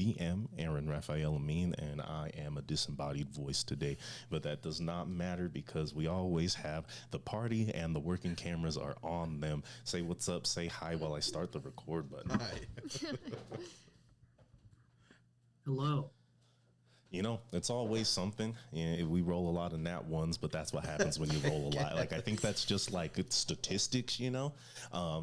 DM, Aaron Raphael Amin, and I am a disembodied voice today. But that does not matter because we always have the party and the working cameras are on them. Say what's up, say hi while I start the record button. Hi. Hello. You know, it's always something. Yeah, we roll a lot of nat ones, but that's what happens when you roll a lot. Like, I think that's just like it's statistics, you know?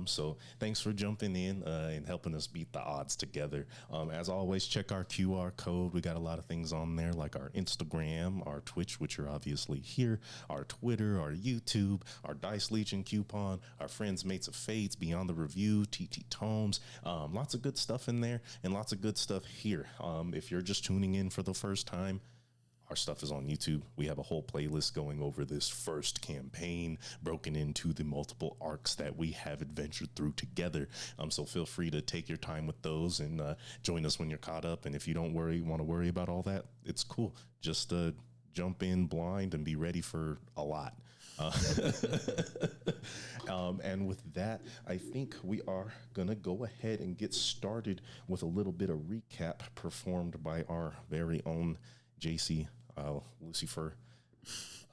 So thanks for jumping in and helping us beat the odds together. As always, check our QR code. We got a lot of things on there, like our Instagram, our Twitch, which are obviously here, our Twitter, our YouTube, our Dice Legion coupon, our friends, mates of Fates, Beyond the Review, TT Tomes. Lots of good stuff in there and lots of good stuff here. If you're just tuning in for the first time, our stuff is on YouTube. We have a whole playlist going over this first campaign, broken into the multiple arcs that we have adventured through together. So feel free to take your time with those and join us when you're caught up. And if you don't want to worry about all that, it's cool. Just jump in blind and be ready for a lot. And with that, I think we are going to go ahead and get started with a little bit of recap performed by our very own JC Lucifer,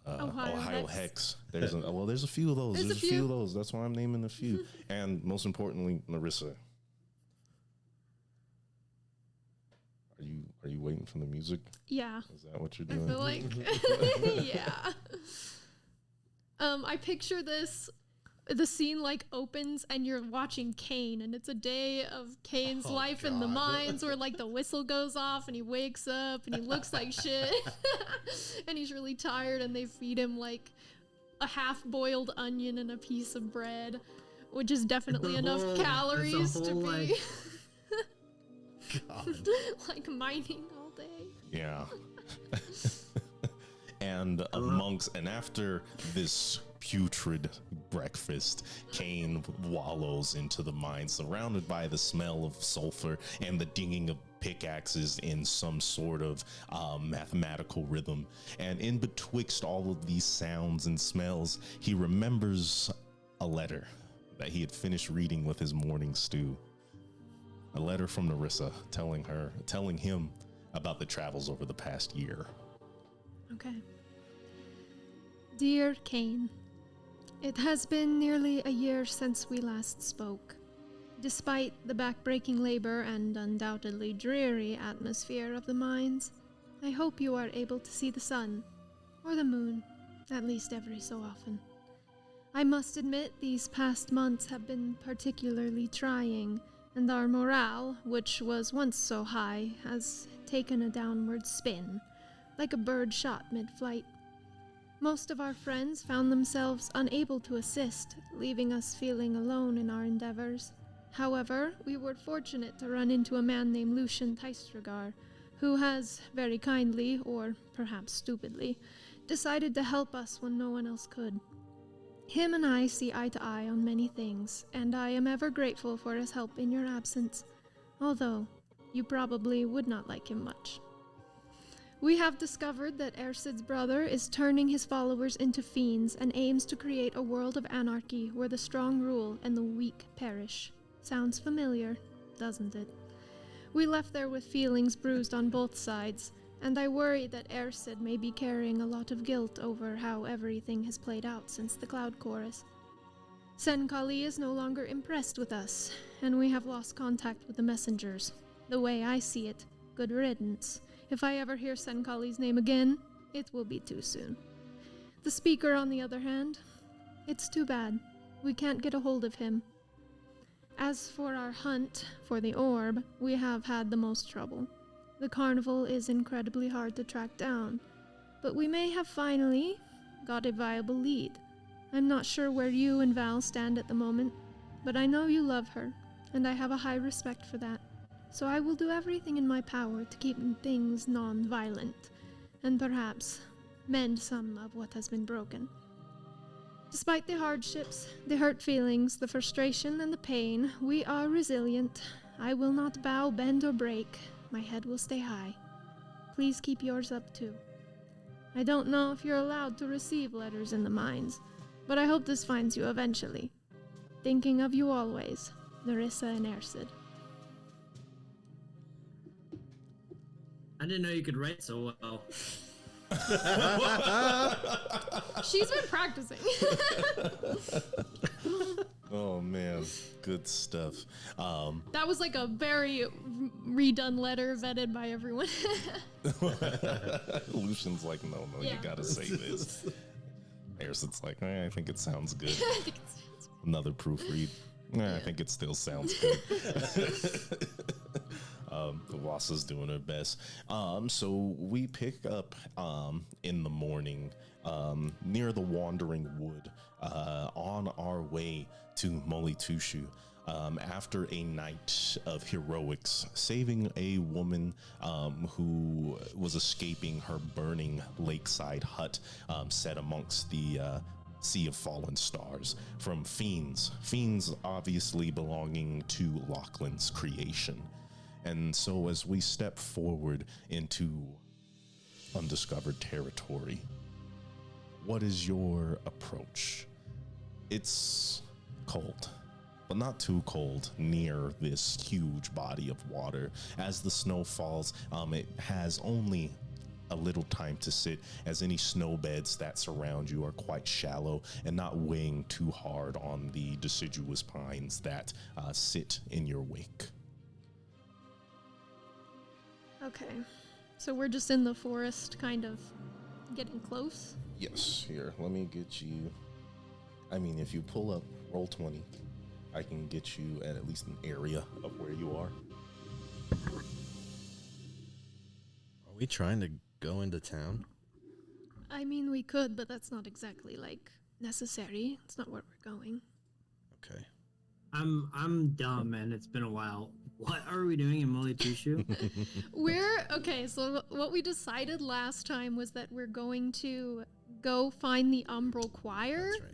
Ohio Hex. There's a few of those. There's a few of those. That's why I'm naming a few. And most importantly, Narissa. Are you waiting for the music? Yeah. Is that what you're doing? I feel like, yeah. I picture the scene like opens and you're watching Kane, and it's a day of Kane's life in the mines where like the whistle goes off and he wakes up and he looks like shit and he's really tired, and they feed him like a half-boiled onion and a piece of bread, which is definitely enough calories to be like mining all day. Yeah. And after this putrid breakfast, Kane wallows into the mine, surrounded by the smell of sulfur and the dinging of pickaxes in some sort of mathematical rhythm. And in betwixt all of these sounds and smells, he remembers a letter that he had finished reading with his morning stew. A letter from Narissa telling him about the travels over the past year. Okay. Dear Kane, it has been nearly a year since we last spoke. Despite the back-breaking labor and undoubtedly dreary atmosphere of the mines, I hope you are able to see the sun, or the moon, at least every so often. I must admit these past months have been particularly trying, and our morale, which was once so high, has taken a downward spin, like a bird shot mid-flight. Most of our friends found themselves unable to assist, leaving us feeling alone in our endeavors. However, we were fortunate to run into a man named Lucian Teistragar, who has, very kindly, or perhaps stupidly, decided to help us when no one else could. Him and I see eye to eye on many things, and I am ever grateful for his help in your absence, although you probably would not like him much. We have discovered that Ercid's brother is turning his followers into fiends and aims to create a world of anarchy where the strong rule and the weak perish. Sounds familiar, doesn't it? We left there with feelings bruised on both sides, and I worry that Ercid may be carrying a lot of guilt over how everything has played out since the Cloud Chorus. Sen Kali is no longer impressed with us, and we have lost contact with the messengers. The way I see it, good riddance. If I ever hear Sen Kali's name again, it will be too soon. The speaker, on the other hand, it's too bad. We can't get a hold of him. As for our hunt for the orb, we have had the most trouble. The carnival is incredibly hard to track down, but we may have finally got a viable lead. I'm not sure where you and Val stand at the moment, but I know you love her, and I have a high respect for that. So I will do everything in my power to keep things non-violent, and perhaps mend some of what has been broken. Despite the hardships, the hurt feelings, the frustration, and the pain, we are resilient. I will not bow, bend, or break. My head will stay high. Please keep yours up too. I don't know if you're allowed to receive letters in the mines, but I hope this finds you eventually. Thinking of you always, Narissa and Ercid. I didn't know you could write so well. She's been practicing. Oh man, good stuff. That was like a very redone letter vetted by everyone. Lucian's like, no, Yeah. you gotta say this. Harrison's like, I think it sounds good. I think it's Another proofread. I think it still sounds good. The Wasa's doing her best. So we pick up in the morning near the Wandering Wood on our way to Molitushu. After a night of heroics, saving a woman who was escaping her burning lakeside hut set amongst the sea of fallen stars from fiends. Fiends obviously belonging to Lachlan's creation. And so as we step forward into undiscovered territory, what is your approach? It's cold, but not too cold near this huge body of water. As the snow falls, it has only a little time to sit, as any snow beds that surround you are quite shallow and not weighing too hard on the deciduous pines that sit in your wake. okay. So we're just in the forest, kind of getting close. Yes, here, let me get you. I mean, if you pull up roll 20, I can get you at least an area of where you are. Are we trying to go into town? I mean, we could, but that's not exactly like necessary. It's not where we're going. Okay. I'm dumb, and it's been a while. What are we doing in Molitushu? So what we decided last time was that we're going to go find the Umbral Choir. That's right.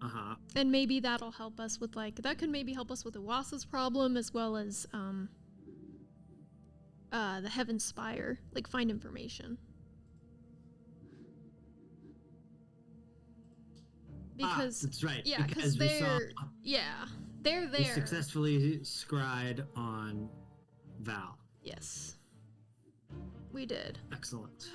Uh-huh. And maybe that'll help us with that could maybe help us with Iwasa's problem, as well as the Heaven Spire, find information. Because that's right. yeah, because we saw they're we there. successfully scried on Val. Yes, we did. Excellent.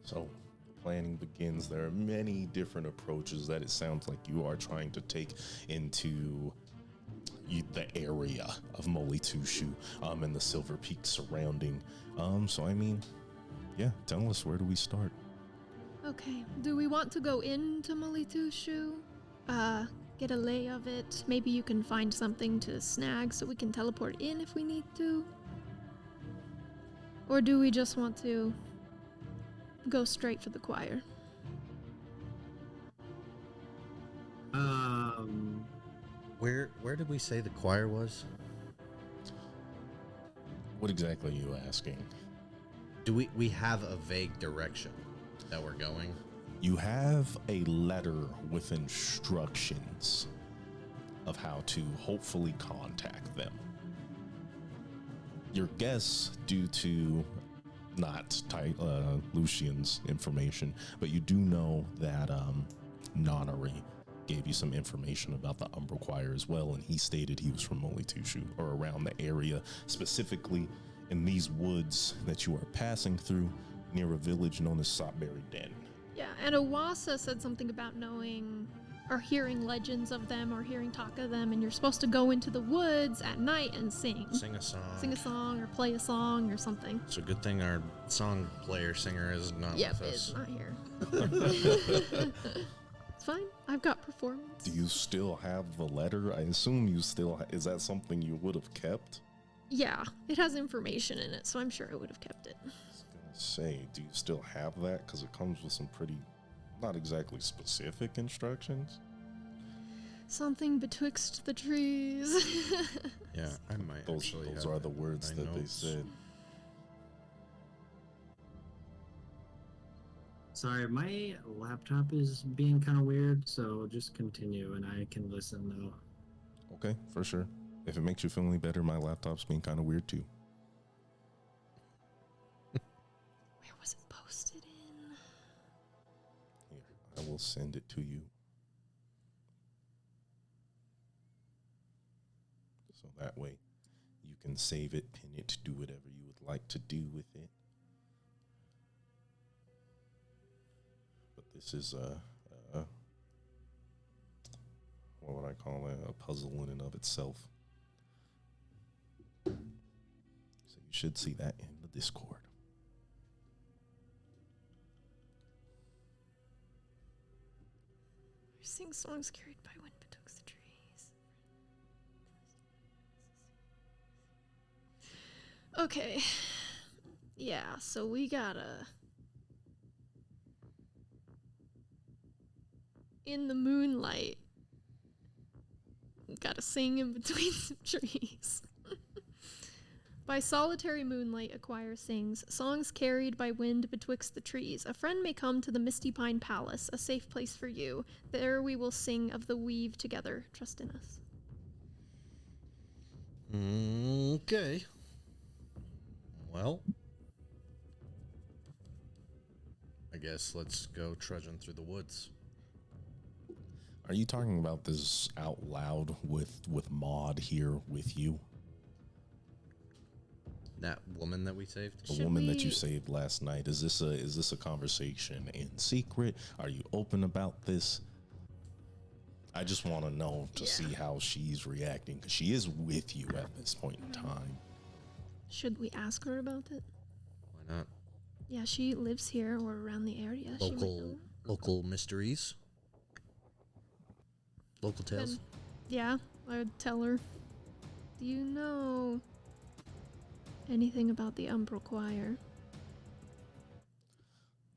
So the planning begins. There are many different approaches that it sounds like you are trying to take into the area of Molitushu and the Silver Peak surrounding. So I mean, yeah, tell us, where do we start? Okay. Do we want to go into Molitushu? Get a lay of it. Maybe you can find something to snag so we can teleport in if we need to. Or do we just want to go straight for the choir? Where did we say the choir was? What exactly are you asking? Do we have a vague direction that we're going? You have a letter with instructions of how to hopefully contact them. Your guess, due to not Lucian's information, but you do know that Nonary gave you some information about the Umbral Choir as well, and he stated he was from Molitushu, or around the area, specifically in these woods that you are passing through near a village known as Sotberry Den. Yeah, and Iwasa said something about knowing or hearing legends of them or hearing talk of them, and you're supposed to go into the woods at night and sing. Sing a song. Sing a song or play a song or something. It's a good thing our song player singer is not Yep, with it's us. not here. It's fine. I've got performance. Do you still have the letter? I assume you still is that something you would have kept? Yeah, it has information in it, so I'm sure I would have kept it. I was gonna say, do you still have that? Because it comes with some pretty, not exactly specific instructions. Something betwixt the trees. Yeah, I might Those actually are have the words my that notes. they said. Sorry, my laptop is being kind of weird, so just continue and I can listen though. Okay, for sure. If it makes you feel any better, my laptop's being kind of weird too. Where was it posted in? Here, I will send it to you. So that way you can save it, pin it, do whatever you would like to do with it. But this is what would I call it? A puzzle in and of itself. So you should see that in the Discord. We're singing songs carried by wind betwixt the trees. Okay. Yeah, so we gotta... In the moonlight. Gotta sing in between some trees. By solitary moonlight, a choir sings songs carried by wind betwixt the trees. A friend may come to the Misty Pine Palace, a safe place for you. There we will sing of the weave together. Trust in us. Okay. Well, I guess let's go trudging through the woods. Are you talking about this out loud with Maud here with you? That woman that we saved? The Should woman that you we- saved last night. Is this a conversation in secret? Are you open about this? I just want to know to see how she's reacting, because she is with you at this point in time. Should we ask her about it? Why not? Yeah, she lives here or around the area. She might know. Local mysteries. Local tales. Then, yeah, I would tell her. Do you know anything about the Umbral Choir?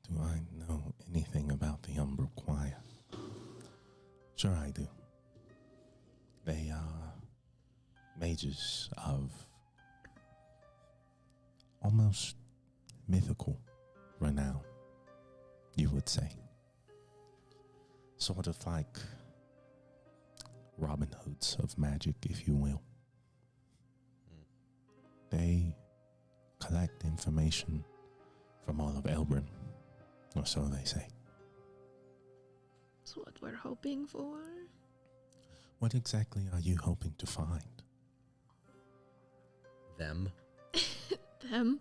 Do I know anything about the Umbral Choir? Sure I do. They are mages of almost mythical renown, you would say. Sort of like Robin Hoods of magic, if you will. They collect information from all of Elbrin, or so they say. That's what we're hoping for. What exactly are you hoping to find? Them. Them.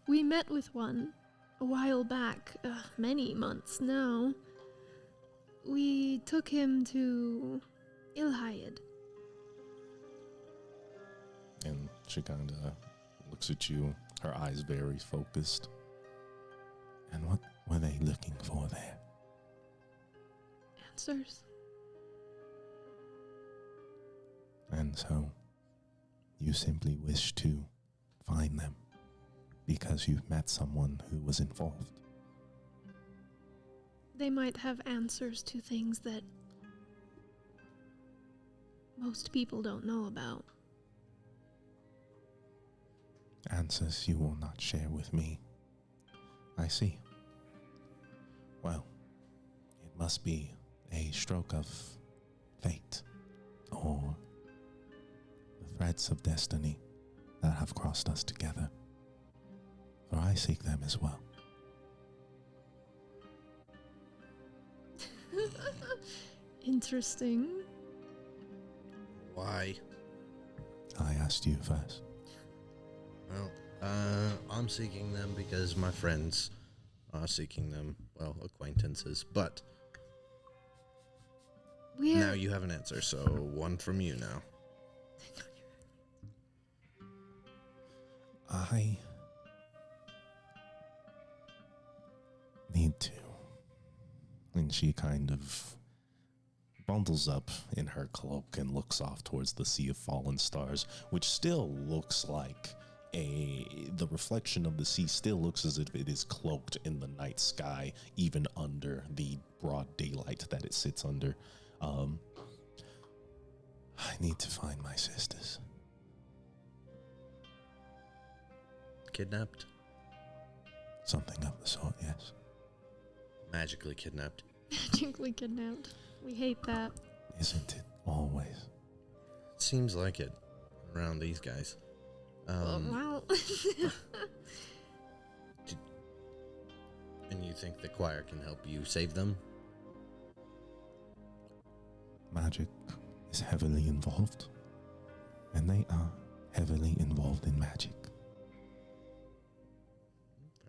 We met with one a while back, many months now. We took him to Ilhayed. And she kind of looks at you, her eyes very focused. And what were they looking for there? Answers. And so, you simply wish to find them because you've met someone who was involved. They might have answers to things that most people don't know about. Answers you will not share with me. I see. Well, it must be a stroke of fate or the threads of destiny that have crossed us together. For I seek them as well. Interesting. Why? I asked you first. Well, I'm seeking them because my friends are seeking them. Well, acquaintances. But We're now you have an answer, so one from you now. I need to. And she kind of bundles up in her cloak and looks off towards the sea of fallen stars, which still looks like the reflection of the sea still looks as if it is cloaked in the night sky, even under the broad daylight that it sits under. I need to find my sisters. Kidnapped? Something of the sort, yes. Magically kidnapped. magically kidnapped. We hate that. Isn't it always? Seems like it around these guys. Well, And you think the choir can help you save them? Magic is heavily involved, and They are heavily involved in magic.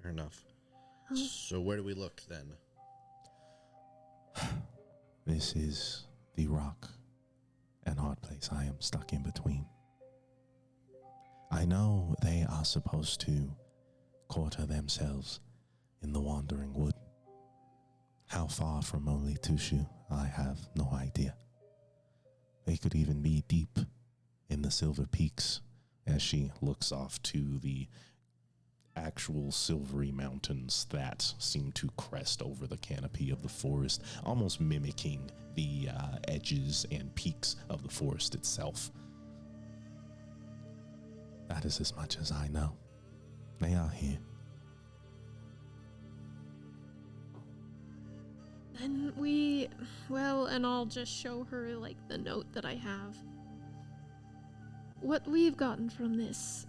Fair enough. Oh. So where do we look then? This is the rock and hard place I am stuck in between. I know they are supposed to quarter themselves in the Wandering Wood. How far from Only Tushu, I have no idea. They could even be deep in the Silver Peaks, as she looks off to the actual silvery mountains that seem to crest over the canopy of the forest, almost mimicking the edges and peaks of the forest itself. That is as much as I know. They are here. Then and I'll just show her, like, the note that I have. What we've gotten from this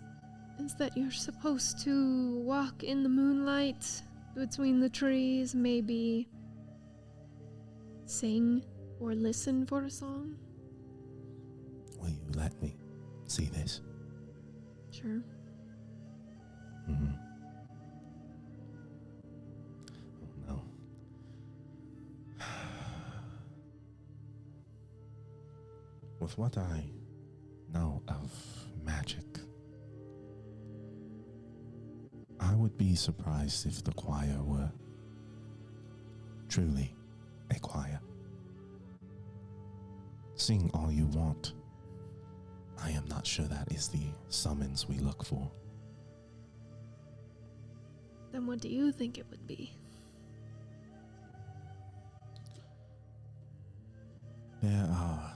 is that you're supposed to walk in the moonlight between the trees, maybe sing or listen for a song. Will you let me see this? Sure. Mm-hmm. Oh, no. With what I know of magic, I would be surprised if the choir were truly a choir. Sing all you want. I am not sure that is the summons we look for. Then what do you think it would be? There are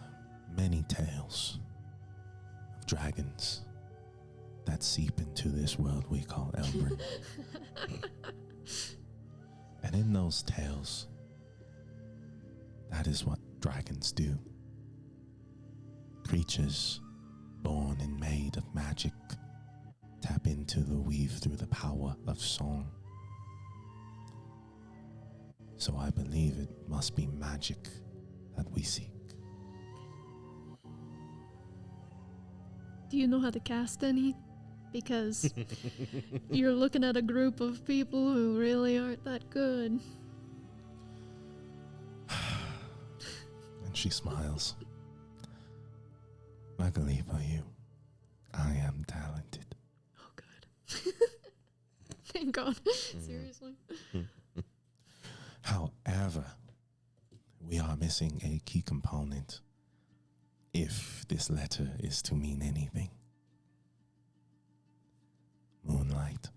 many tales of dragons that seep into this world we call Elbrin. And in those tales, that is what dragons do. Creatures born and made of magic tap into the weave through the power of song. So I believe it must be magic that we seek. Do you know how to cast any? Because you're looking at a group of people who really aren't that good. And she smiles. Luckily for you, I am talented. Oh, good. Thank God. Seriously. However, we are missing a key component if this letter is to mean anything. Moonlight.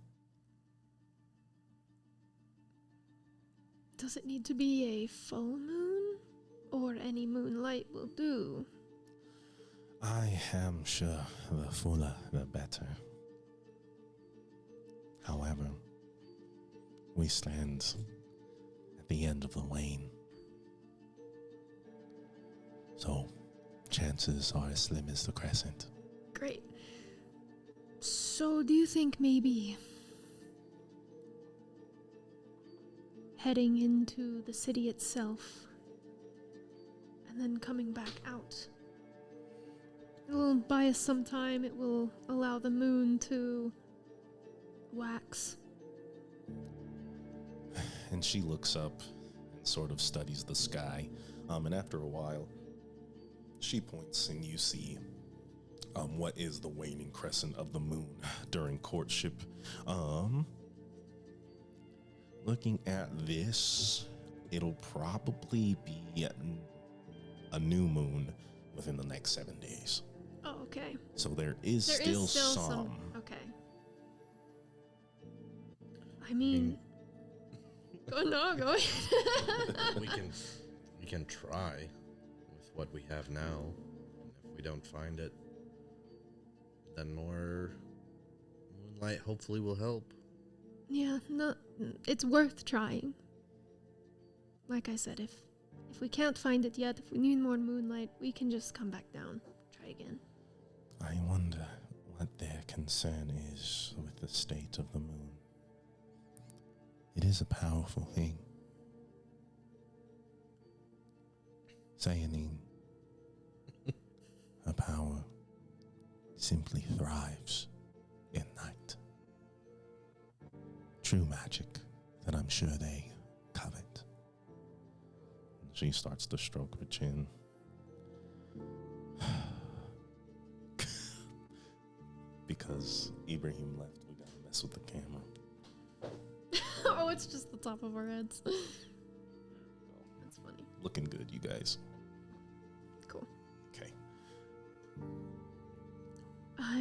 Does it need to be a full moon? Or any moonlight will do? I am sure the fuller the better. However, we stand at the end of the wane. So, chances are as slim as the crescent. Great. So, do you think maybe heading into the city itself and then coming back out, it will buy us some time, it will allow the moon to wax? And she looks up and sort of studies the sky. And after a while, she points and you see what is the waning crescent of the moon during courtship. Looking at this, it'll probably be a new moon within the next 7 days. Oh, okay. So there is still some. Okay. I mean, go ahead. we can try with what we have now. And if we don't find it, then more moonlight hopefully will help. Yeah, no, it's worth trying. Like I said, if we can't find it yet, if we need more moonlight, we can just come back down, try again. I wonder what their concern is with the state of the moon. It is a powerful thing. Saying a power simply thrives in night. True magic that I'm sure they covet. She starts to stroke her chin. Because Ibrahim left, we gotta mess with the camera. Oh, it's just the top of our heads. That's funny. Looking good, you guys. Cool. Okay. I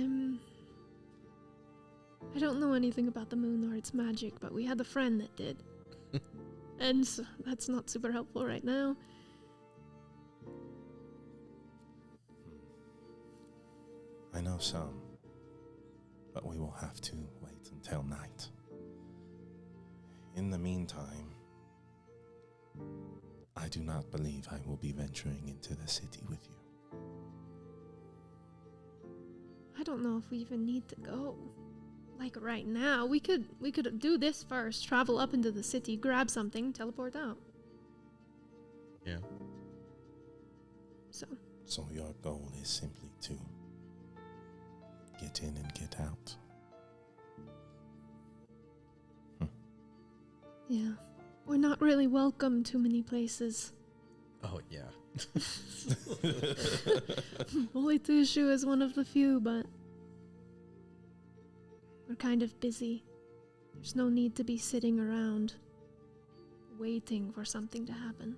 don't know anything about the moon or its magic, but we had a friend that did. And so that's not super helpful right now. I know some, but we will have to wait until night. In the meantime, I do not believe I will be venturing into the city with you. I don't know if we even need to go. Like right now, we could do this first, travel up into the city, grab something, teleport out. Yeah. So your goal is simply to get in and get out. Yeah. We're not really welcome too many places. Oh, yeah. Holy Tushu is one of the few, but we're kind of busy. There's no need to be sitting around waiting for something to happen.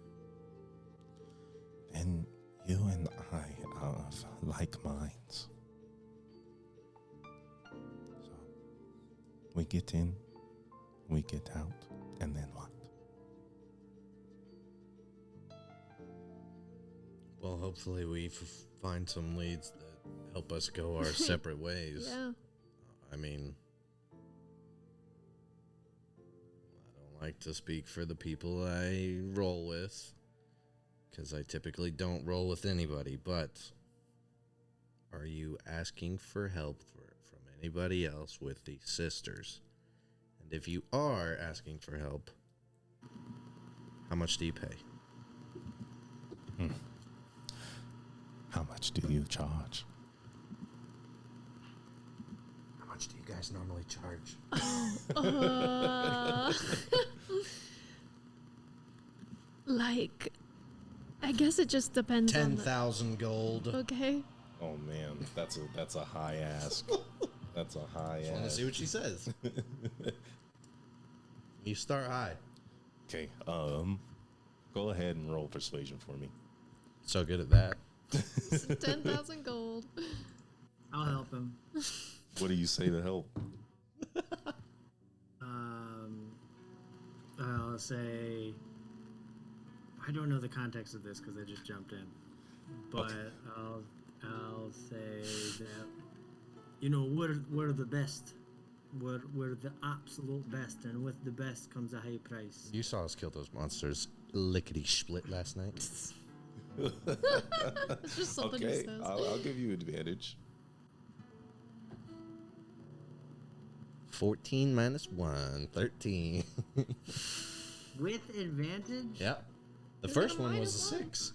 And you and I are of like minds. So we get in, we get out, and then what? Well, hopefully we find some leads that help us go our separate ways. Yeah. I mean, I don't like to speak for the people I roll with, because I typically don't roll with anybody, but are you asking for help from anybody else with these sisters? And if you are asking for help, how much do you pay? How much do you charge? How much do you guys normally charge? Like, I guess it just depends on 10,000 gold. Okay. Oh man, that's a high ask. That's a high I want to ask. see what she says. You start high. Okay, go ahead and roll persuasion for me. So good at that. 10,000 gold. I'll help him. What do you say to help? I'll say I don't know the context of this because I just jumped in, but Okay. I'll say that we're the best. We're the absolute best, and with the best comes a high price. You saw us kill those monsters lickety split last night. It's just something he Okay, says. I'll give you advantage. 14 minus 1, 13. With advantage? Yep. The Is first it a one was a -1? 6.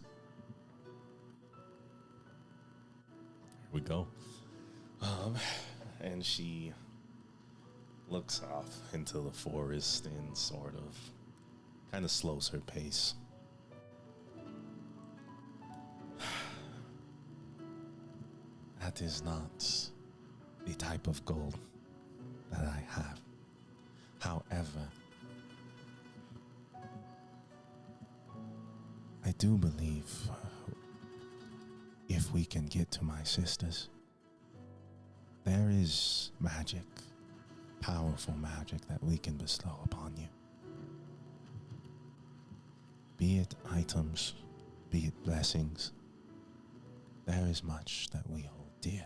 Here we go. And she looks off into the forest and sort of kind of slows her pace. That is not the type of gold that I have. However, I do believe if we can get to my sisters, there is magic, powerful magic that we can bestow upon you. Be it items, be it blessings, there is much that we hold dear.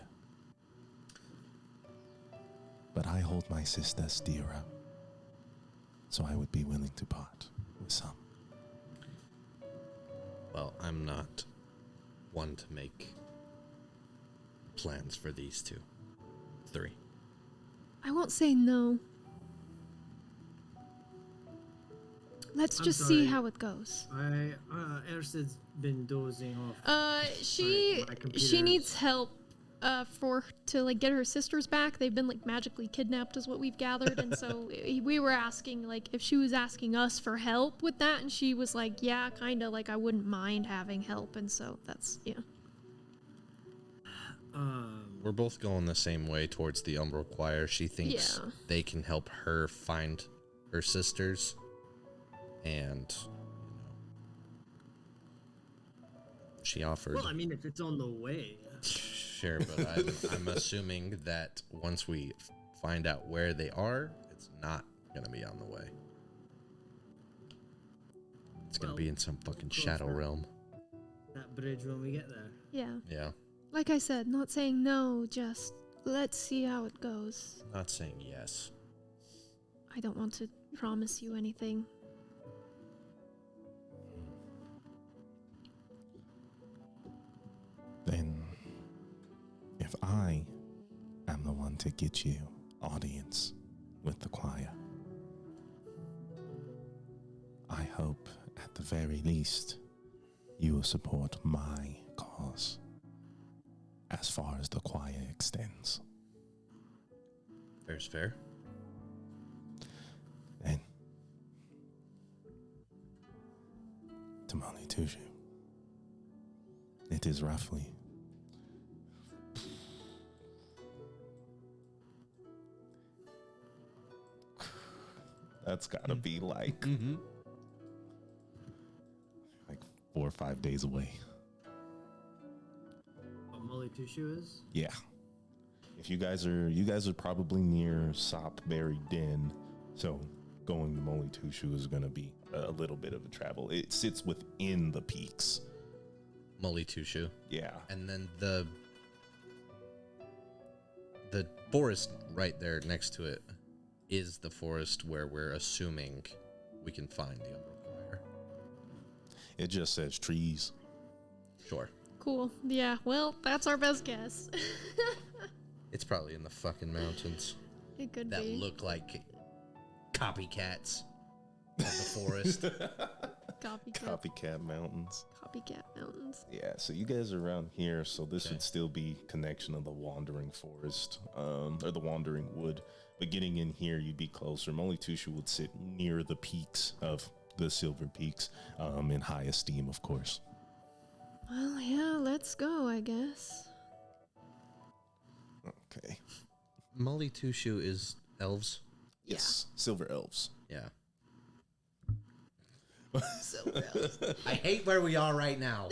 But I hold my sisters dearer, so I would be willing to part with some. Well, I'm not one to make plans for these 2. 3. I won't say no. Let's I'm just see sorry. how it goes. Ersid's been dozing off. She my she needs computer's- help to like get her sisters back. They've been like magically kidnapped is what we've gathered, and so we were asking like if she was asking us for help with that, and she was like, yeah, kind of like I wouldn't mind having help, and so that's We're both going the same way towards the Umbral Choir. She thinks they can help her find her sisters. And, she offered... Well, I mean, if it's on the way. Sure, but I'm assuming that once we find out where they are, it's not going to be on the way. It's going to be in some fucking shadow realm. That bridge when we get there. Yeah. Like I said, not saying no, just let's see how it goes. Not saying yes. I don't want to promise you anything. Then, if I am the one to get you audience with the choir, I hope at the very least you will support my cause as far as the choir extends. Fair's fair. And Tamale Tushu, it is roughly that's gotta be like 4 or 5 days away. What Molly Tushu is? Yeah. If you guys are probably near Sopberry Den, so going to Molly Tushu is gonna be a little bit of a travel. It sits within the peaks. Molly Tushu. Yeah. And then the forest right there next to it is the forest where we're assuming we can find the Umbral Choir. It just says trees. Sure. Cool. Yeah, well, that's our best guess. It's probably in the fucking mountains It could that be. look like copycats of the forest. Copycat Mountains. Copycat mountains. Yeah, so you guys are around here, so this Okay. would still be connection of the Wandering Forest, or the Wandering Wood. But getting in here, you'd be closer. Molly Tushu would sit near the peaks of the Silver Peaks, in high esteem, of course. Well, yeah, let's go, I guess. Okay. Molly Tushu is elves. Yes, Silver Elves. Yeah. Silver elves. I hate where we are right now.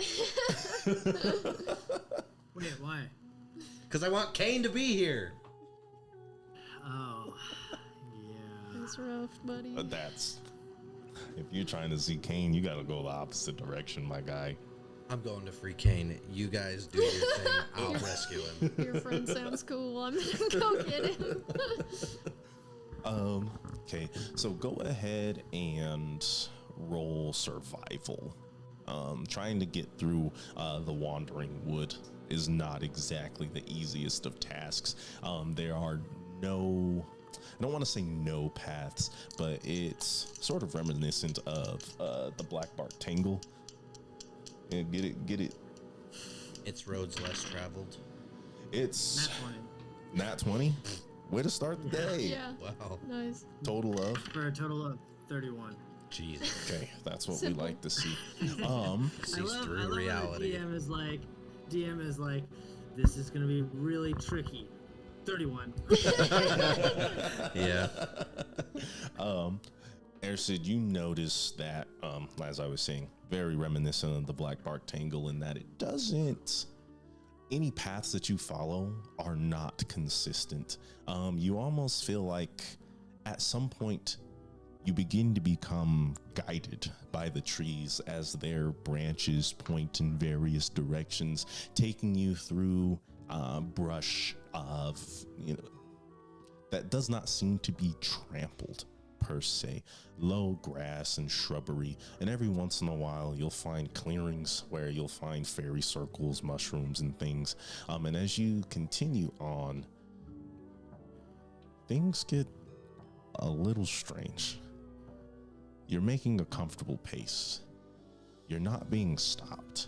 Wait, why? Because I want Kane to be here. Oh, yeah. That's rough, buddy. That's... If you're trying to see Kane, you gotta go the opposite direction, my guy. I'm going to free Kane. You guys do your thing. I'll rescue him. Your friend sounds cool. I'm gonna go get him. Okay, so go ahead and roll survival. Trying to get through the Wandering Wood is not exactly the easiest of tasks. There are no... I don't want to say no paths, but it's sort of reminiscent of the Black Bart Tangle. Yeah, get it. It's roads less traveled. It's Nat 20. Nat 20. Way to start the day. Yeah. Wow. Nice. Total of. For a total of 31. Jesus. Okay, that's what Simple. we like to see. Sees through I love reality. How DM is like, this is gonna be really tricky. 31. Yeah. Ersid, you notice that, as I was saying, very reminiscent of the Black Bart Tangle in that it doesn't... Any paths that you follow are not consistent. You almost feel like at some point you begin to become guided by the trees as their branches point in various directions, taking you through brush of, that does not seem to be trampled per se. Low grass and shrubbery, and every once in a while you'll find clearings where you'll find fairy circles, mushrooms, and things. And as you continue on, things get a little strange. You're making a comfortable pace. You're not being stopped.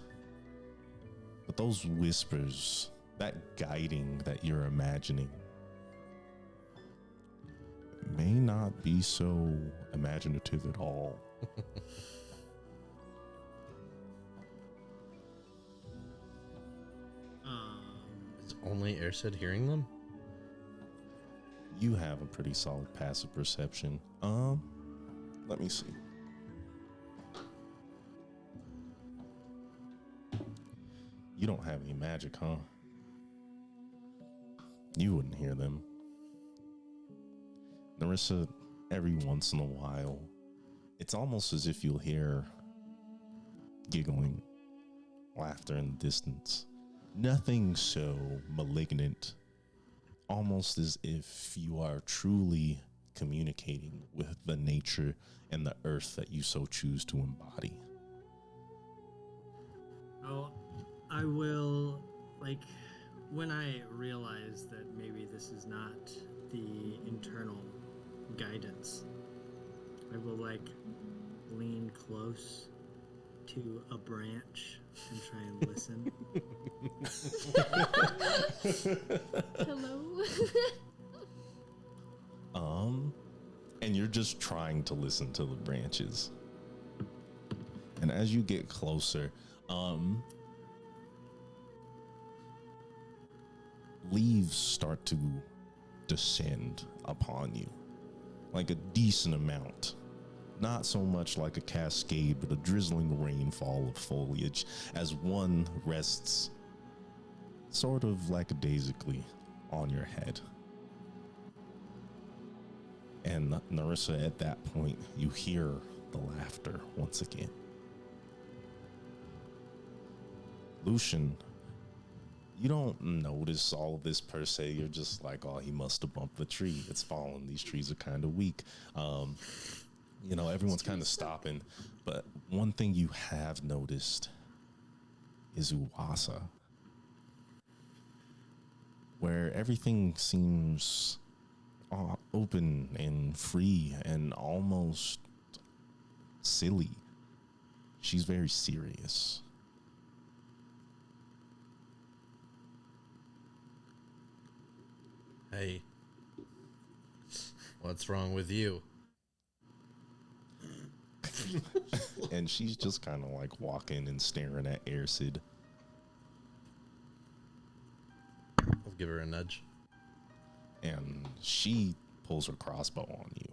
But those whispers, that guiding that you're imagining may not be so imaginative at all. Is only Airsid hearing them? You have a pretty solid passive perception. Let me see. You don't have any magic, huh? You wouldn't hear them. Narissa, every once in a while, it's almost as if you'll hear giggling, laughter in the distance. Nothing so malignant, almost as if you are truly communicating with the nature and the earth that you so choose to embody. Oh, I will, like, when I realize that maybe this is not the internal guidance, I will, like, lean close to a branch and try and listen. Hello? And you're just trying to listen to the branches. And as you get closer, leaves start to descend upon you, like a decent amount. Not so much like a cascade, but a drizzling rainfall of foliage as one rests sort of lackadaisically on your head. And Narissa, at that point, you hear the laughter once again. Lucian, you don't notice all of this per se. You're just like, oh, he must have bumped the tree. It's fallen. These trees are kind of weak. You know, everyone's kind of stopping. But one thing you have noticed is Uwasa, where everything seems open and free and almost silly. She's very serious. Hey, what's wrong with you? And she's just kind of like walking and staring at Airsid. I'll give her a nudge. And she pulls her crossbow on you.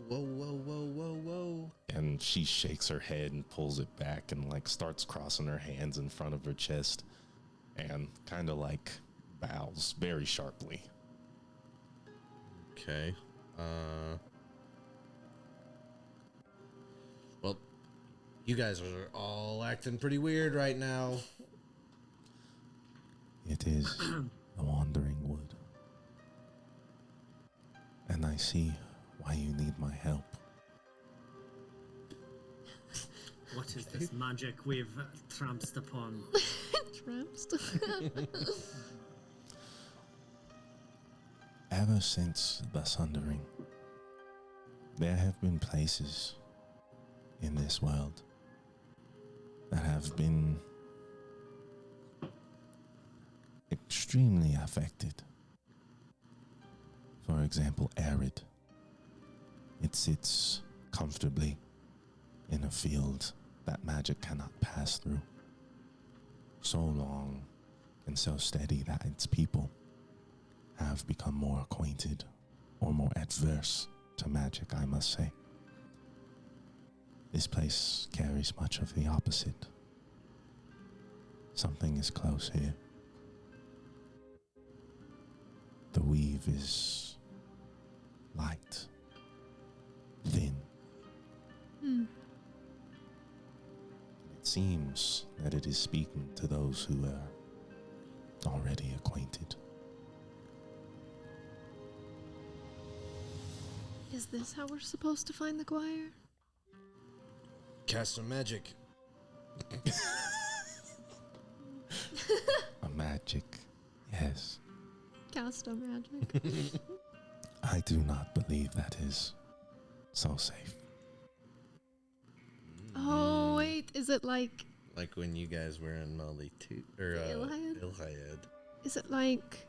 Whoa, whoa, whoa, whoa, whoa. And she shakes her head and pulls it back and like starts crossing her hands in front of her chest and kind of like bows very sharply. Okay. Well, you guys are all acting pretty weird right now. It is the Wandering Wood. And I see why you need my help. What is this magic we've tramped upon? Tramps? Ever since the Sundering, there have been places in this world that have been extremely affected. For example, Arid. It sits comfortably in a field that magic cannot pass through. So long and so steady that its people have become more acquainted or more adverse to magic, I must say. This place carries much of the opposite. Something is close here. The weave is light, thin. It seems that it is speaking to those who are already acquainted. Is this how we're supposed to find the choir? Cast some magic. A magic, yes. Cast a magic. I do not believe that is so safe. Oh, wait. Is it like Like when you guys were in Melody 2 or Ilhayed? Ilhayed. Is it like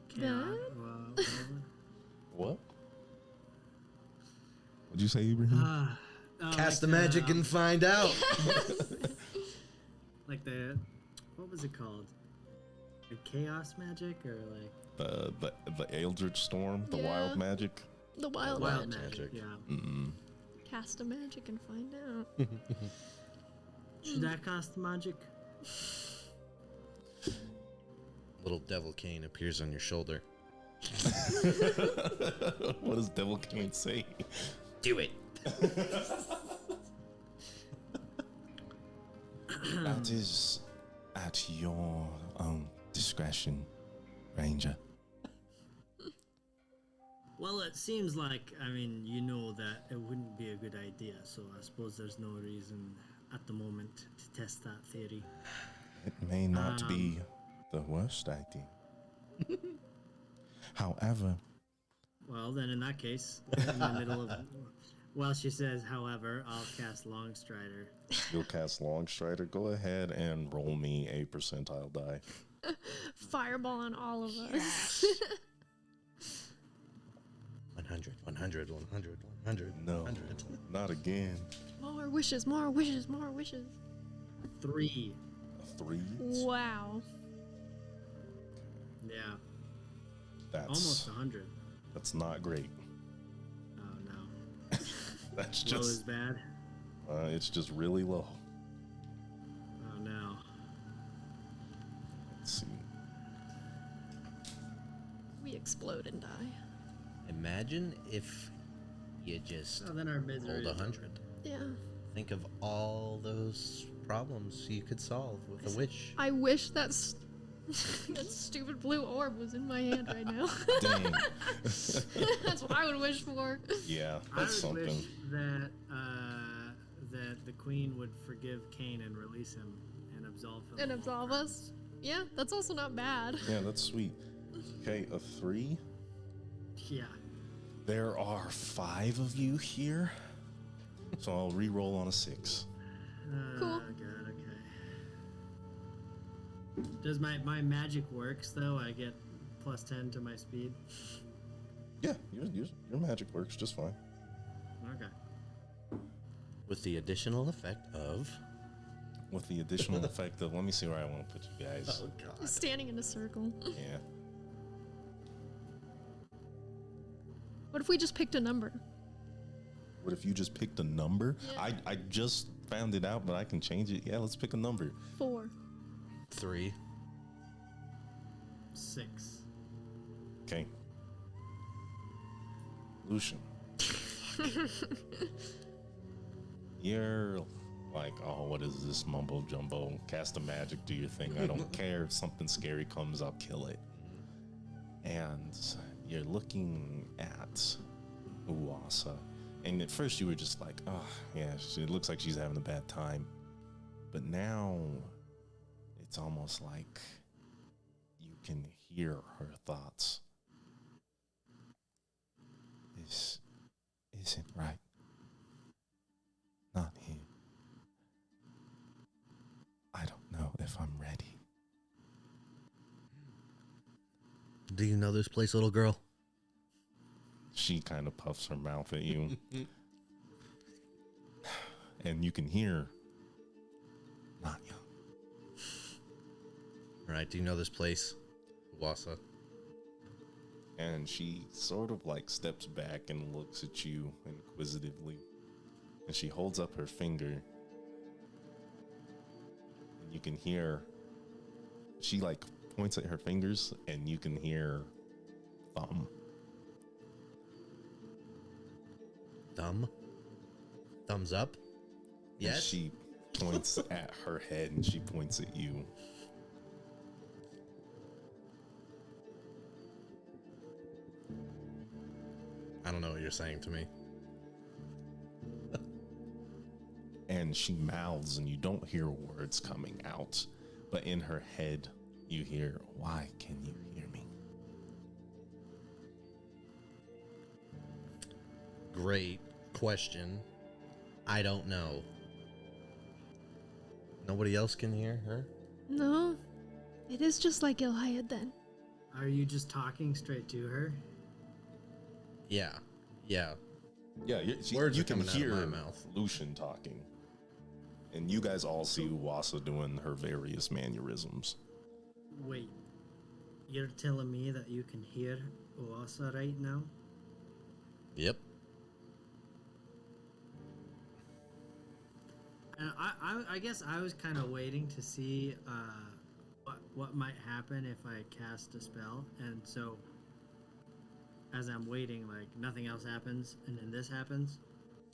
Chaos. that? What? What'd you say, Ibrahim? Cast the magic and find out. Like the, what was it called? The chaos magic or like The Eldritch Storm, the Yeah. wild magic. The wild, wild magic. magic? Yeah. Mm-mm. Cast a magic and find out. Should I cast magic? Little devil cane appears on your shoulder. What does Devil Cane say? Do it. That is at your own discretion, Ranger. Well, it seems like, I mean, you know that it wouldn't be a good idea, so I suppose there's no reason at the moment to test that theory. It may not be the worst idea. However, Well, then in that case, in the middle of, while she says, however, I'll cast Longstrider. you'll cast Longstrider. Go ahead and roll me a percentile die. Fireball on all of us. 100, 100, 100, 100, No, 100. not again. More wishes, more wishes, more wishes. 3. A 3. Wow. Yeah. That's Almost 100. That's not great. Oh, no. That's Low is just bad. it's just really low. Oh, no. Let's see. We explode and die. Imagine if you just So then our misery rolled is 100. Yeah. Think of all those problems you could solve with a wish. I wish that stupid blue orb was in my hand right now. Dang. That's what I would wish for. Yeah, I would that's something. wish that that the queen would forgive Cain and release him and absolve him. And of all absolve crimes. us. Yeah, that's also not bad. Yeah, that's sweet. Okay, a 3. Yeah. There are 5 of you here, so I'll re-roll on a 6. Cool. Oh, God, okay. Does my magic works, though? I get plus 10 to my speed? Yeah, your magic works just fine. Okay. With the additional effect of. With the additional effect of, let me see where I want to put you guys. God. Standing in a circle. Yeah. What if we just picked a number? What if you just picked a number? Yeah. I just found it out, but I can change it. Yeah, let's pick a number. 4. 3. 6. Okay. Lucian. You're like, oh, what is this mumbo jumbo? Cast a magic, do your thing. I don't care if something scary comes, I'll kill it. And you're looking at Uwasa. And at first you were just like, oh, yeah, it looks like she's having a bad time. But now it's almost like you can hear her thoughts. This isn't right. Not here. I don't know if I'm ready. Do you know this place, little girl? She kind of puffs her mouth at you. And you can hear, not young. All right, do you know this place, Wassa? And she sort of like steps back and looks at you inquisitively. And she holds up her finger. And you can hear, she like points at her fingers and you can hear thumb. Thumb? Thumbs up? And Yes? she points at her head and she points at you. I don't know what you're saying to me. And she mouths and you don't hear words coming out. But in her head, you hear, why can you hear me? Great question. I don't know. Nobody else can hear her? No, it is just like Ilhayat then. Are you just talking straight to her? Yeah. Yeah. Yeah, Words you are can coming out of hear my mouth. Lucian talking. And you guys all see Uwasa doing her various mannerisms. Wait, you're telling me that you can hear Oasa right now? Yep. And I guess I was kind of waiting to see what might happen if I cast a spell, and so as I'm waiting, like nothing else happens, and then this happens.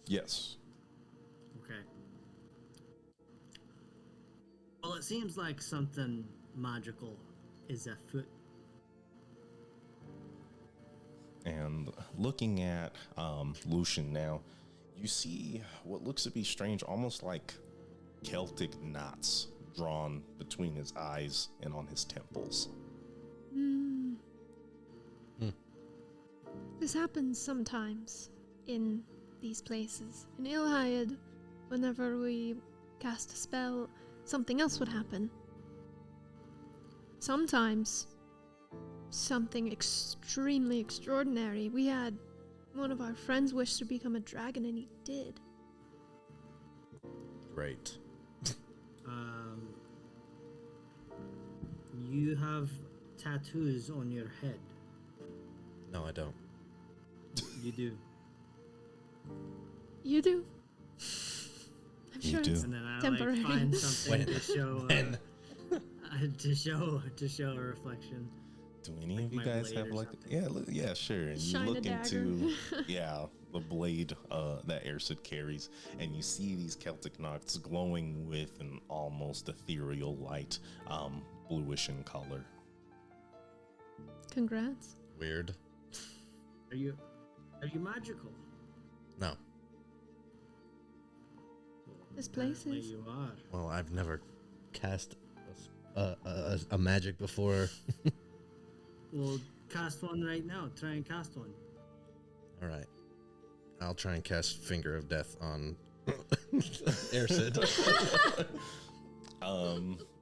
Yes. Okay. Well, it seems like something magical is afoot. And looking at Lucian now, you see what looks to be strange, almost like Celtic knots drawn between his eyes and on his temples. This happens sometimes in these places. In Ilhayat, whenever we cast a spell, something else would happen. Sometimes, something extremely extraordinary. We had one of our friends wish to become a dragon, and he did. Great. You have tattoos on your head. No, I don't. You do. You do? I'm You sure do. it's And then I temporary. find something to show When? to show a reflection. Do any Like of you my guys blade have or like, something. yeah, sure. And Shine you a look dagger. into, the blade that Ersid carries, and you see these Celtic knots glowing with an almost ethereal light, bluish in color. Congrats. Weird. Are you magical? No. This place Apparently is. you are. Well, I've never cast a magic before. Well, cast one right now. Try and cast one. All right. I'll try and cast Finger of Death on Ersid.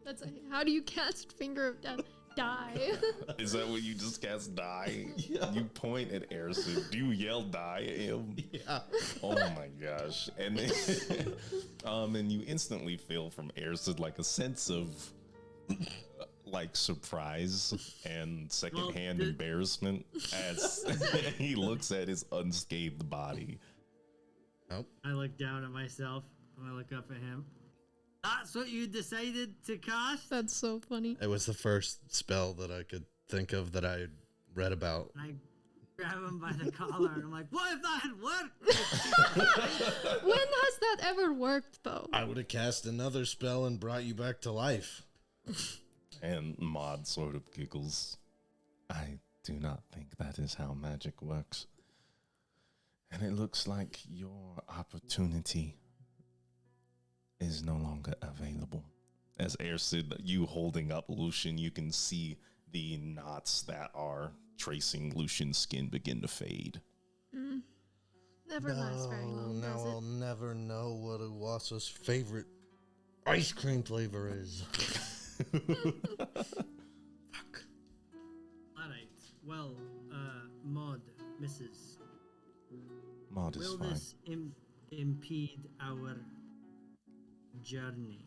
That's how do you cast Finger of Death? Die. Is that what you just cast? Die? Yeah. You point at Ersid. Do you yell die at him? Yeah. Oh my gosh. And then, and you instantly feel from Ersid like a sense of like surprise and secondhand Well, embarrassment as he looks at his unscathed body. Nope. I look down at myself and I look up at him. That's what you decided to cast? That's so funny. It was the first spell that I could think of that I read about. And I grab him by the collar and I'm like, what if that had worked? When has that ever worked, though? I would have cast another spell and brought you back to life. And Maud sort of giggles. I do not think that is how magic works. And it looks like your opportunity is no longer available. As Ersid, you holding up Lucian, you can see the knots that are tracing Lucian's skin begin to fade. Never lasts very long, now does I'll it? never know what Iwasa's favorite ice cream flavor is. Fuck. Alright. Well, Maud, Mrs. Maud is Will fine. this impede our journey?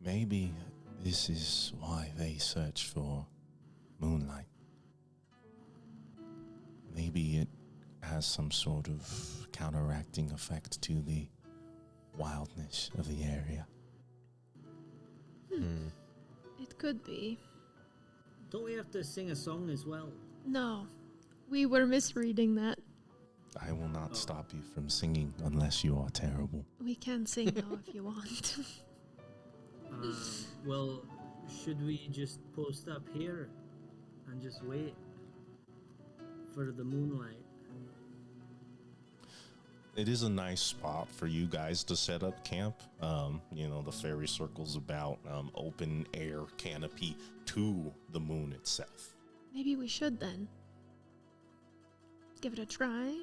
Maybe this is why they search for moonlight. Maybe it has some sort of counteracting effect to the wildness of the area. It could be. Don't we have to sing a song as well? No, we were misreading that. I will not stop you from singing unless you are terrible. We can sing though if you want. Well, should we just post up here and just wait for the moonlight? It is a nice spot for you guys to set up camp. The fairy circle's about open air canopy to the moon itself. Maybe we should then. Give it a try.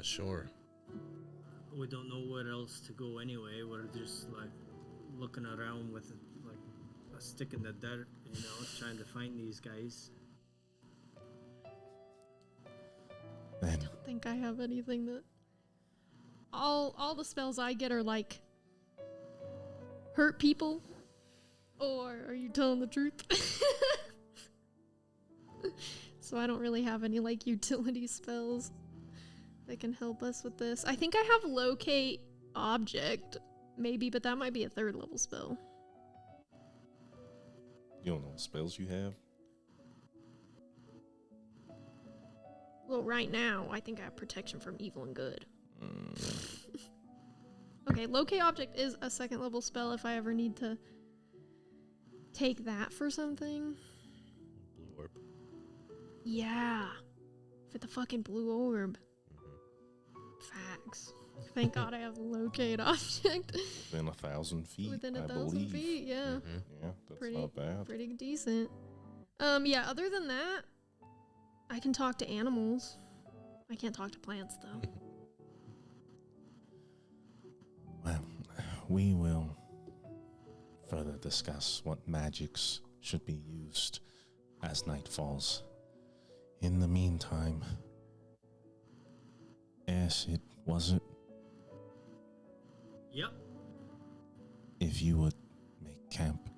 Sure. we don't know where else to go anyway. We're just like looking around with like a stick in the dirt, trying to find these guys. Then I don't think I have anything that. All the spells I get are like hurt people. Or are you telling the truth? So I don't really have any like utility spells that can help us with this. I think I have locate object, maybe, but that might be a 3rd level spell. you don't know what spells you have. Well, right now, I think I have protection from evil and good. Okay, locate object is a 2nd level spell if I ever need to take that for something. Blue orb. Yeah. For the fucking blue orb. Facts. Thank God I have locate object. Within 1,000 feet, Within I 1,000 believe. feet, yeah. Yeah, that's Pretty- not bad. Pretty decent. Yeah, other than that, I can talk to animals. I can't talk to plants, though. Well, we will further discuss what magics should be used as night falls. In the meantime, Acid, was it? Yep. If you would make camp,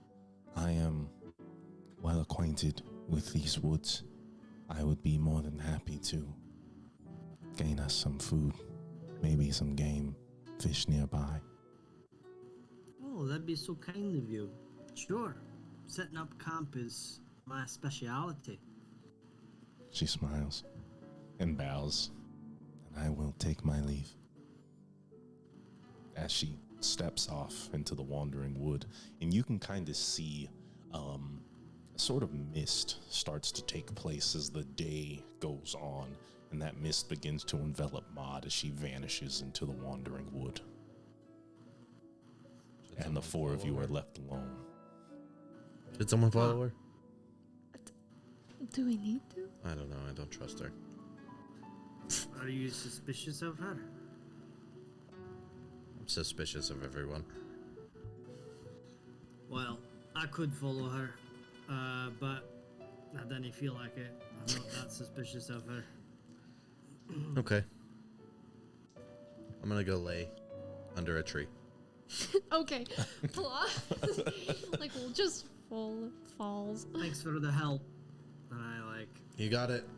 I am well acquainted with these woods. I would be more than happy to gain us some food, maybe some game, fish nearby. Oh, that'd be so kind of you. Sure. Setting up camp is my speciality. She smiles and bows, and I will take my leave. As she steps off into the wandering wood, and you can kind of see a sort of mist starts to take place as the day goes on, and that mist begins to envelop Maud as she vanishes into the wandering wood. And the 4 of you are left alone. Did someone follow her? Do we need to? I don't know. I don't trust her. Are you suspicious of her? I'm suspicious of everyone. Well, I could follow her, but I didn't feel like it. I'm not that suspicious of her. Okay. I'm gonna go lay under a tree. Okay. Like, we'll just falls. Thanks for the help. And I You got it.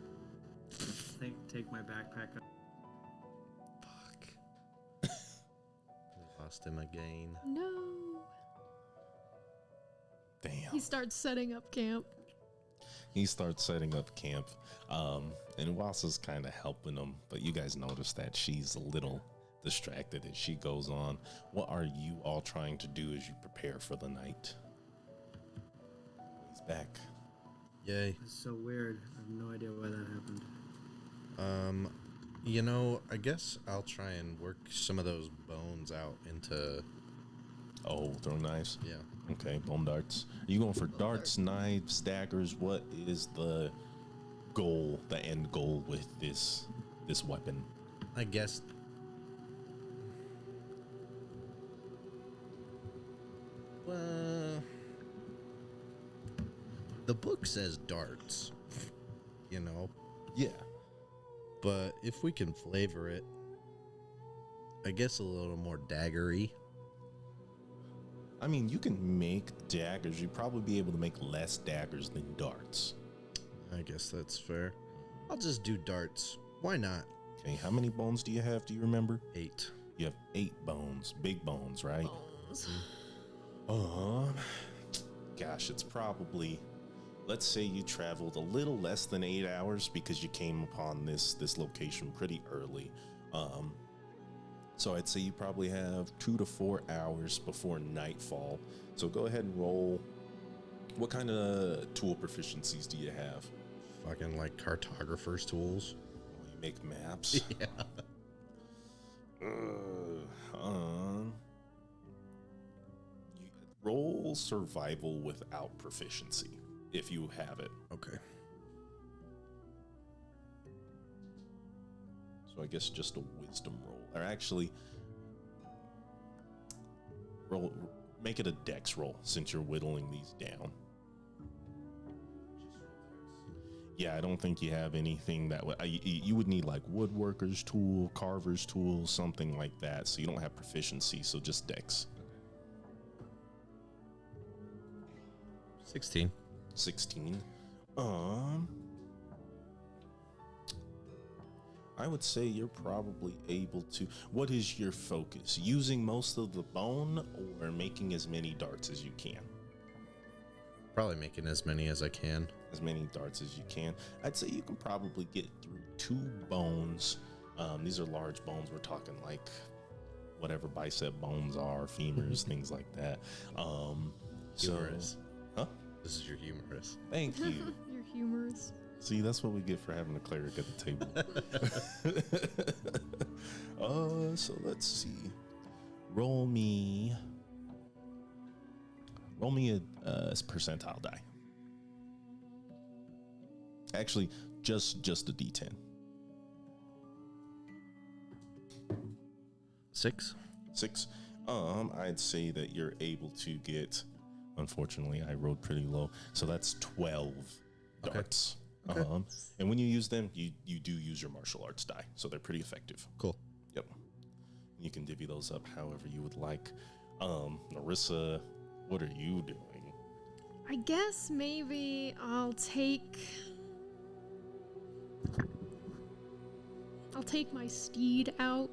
take my backpack up. Fuck. We lost him again. No. Damn. He starts setting up camp. He starts setting up camp, and Wasa's kind of helping him, but you guys notice that she's a little distracted as she goes on. What are you all trying to do as you prepare for the night? He's back. Yay. It's so weird. I have no idea why that happened. I guess I'll try and work some of those bones out into... Oh, throw knives? Yeah. Okay, bone darts. Are you going for darts, knives, daggers? What is the goal, the end goal with this weapon? I guess... Well... The book says darts, Yeah. but if we can flavor it, I guess a little more daggery. I mean, you can make daggers. You'd probably be able to make less daggers than darts. I guess that's fair. I'll just do darts. Why not? Okay, how many bones do you have? Do you remember? 8. You have 8 bones. Big bones, right? Bones. Gosh, it's probably... Let's say you traveled a little less than 8 hours because you came upon this location pretty early. So I'd say you probably have 2 to 4 hours before nightfall. So go ahead and roll. What kind of tool proficiencies do you have? Fucking like cartographer's tools. Oh, you make maps? Yeah. You roll survival without proficiency if you have it. Okay. So I guess just a wisdom roll. Or actually, roll. Make it a dex roll since you're whittling these down. Yeah, I don't think you have anything that would. You would need like woodworker's tool, carver's tool, something like that. So you don't have proficiency. So just dex. 16. 16. I would say you're probably able to. What is your focus? Using most of the bone or making as many darts as you can? Probably making as many as I can. As many darts as you can. I'd say you can probably get through 2 bones. These are large bones. We're talking like whatever bicep bones are, femurs, things like that. Humorous. Huh? This is your humorous. Thank you. You're humorous. See, that's what we get for having a cleric at the table. So let's see. Roll me a percentile die. Actually, just a D10. 6. 6. I'd say that you're able to get. Unfortunately, I rolled pretty low, so that's 12 darts. Okay. And when you use them, you do use your martial arts die, so they're pretty effective. Cool. Yep. You can divvy those up however you would like. Narissa, what are you doing? I guess maybe I'll take my steed out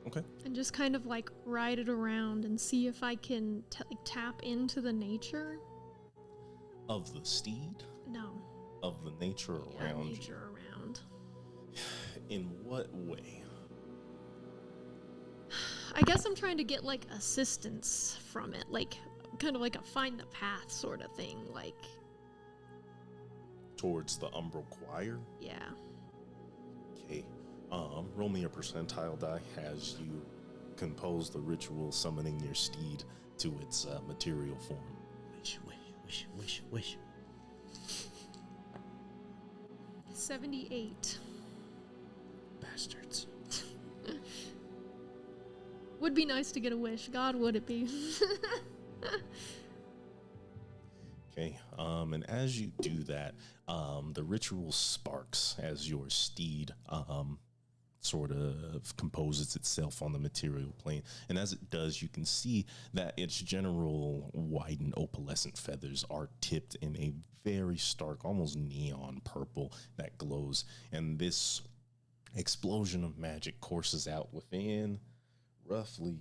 Okay. and just kind of like ride it around and see if I can tap into the nature. Of the steed? No. Of the nature around you? Nature around. In what way? I guess I'm trying to get like assistance from it, like kind of like a find the path sort of thing, like. Towards the umbral choir? Yeah. Okay. Roll me a percentile die as you compose the ritual summoning your steed to its material form. Wish, wish, wish, wish, wish. 78. Bastards. Would be nice to get a wish. God, would it be? Okay, and as you do that, the ritual sparks as your steed sort of composes itself on the material plane. And as it does, you can see that its general white and opalescent feathers are tipped in a very stark, almost neon purple that glows. And this explosion of magic courses out within roughly,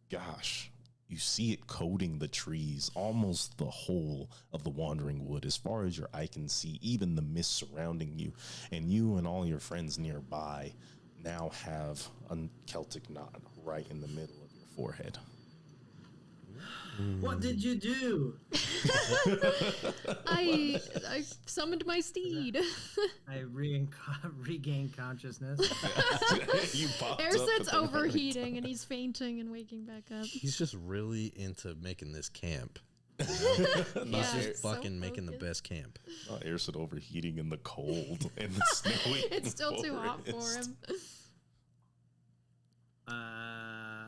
gosh, you see it coating the trees, almost the whole of the wandering wood, as far as your eye can see, even the mist surrounding you. And you and all your friends nearby now have a Celtic knot right in the middle of your forehead. What did you do? I summoned my steed. I regained consciousness. You popped up Erset's at the right overheating and he's fainting and waking back up. He's just really into making this camp. Yeah, He's just so fucking making the focused. best camp. Airset overheating in the cold and the snowy. It's still too hot for forest. him.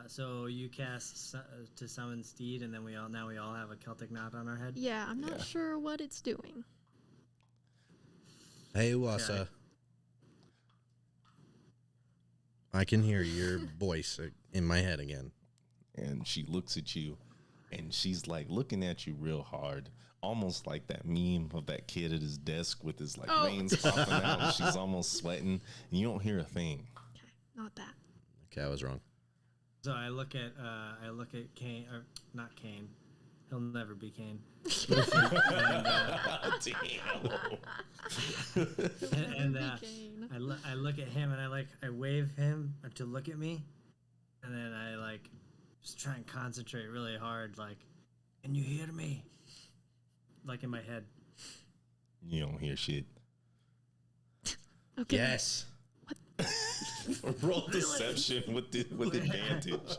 So you cast to summon steed, and then we all have a Celtic knot on our head. Yeah, I'm not Yeah. sure what it's doing. Hey, Wassa. I can hear your voice in my head again. And she looks at you, and she's like looking at you real hard, almost like that meme of that kid at his desk with his like Oh. veins popping out, and she's almost sweating, and you don't hear a thing. Okay, not that. Okay, I was wrong. So I look at Kane, or not Kane. He'll never be Kane. Damn. And Kane. I look at him and I wave him to look at me, and then I just try and concentrate really hard. Can you hear me? In my head. You don't hear shit. Okay. Yes. Roll deception with advantage.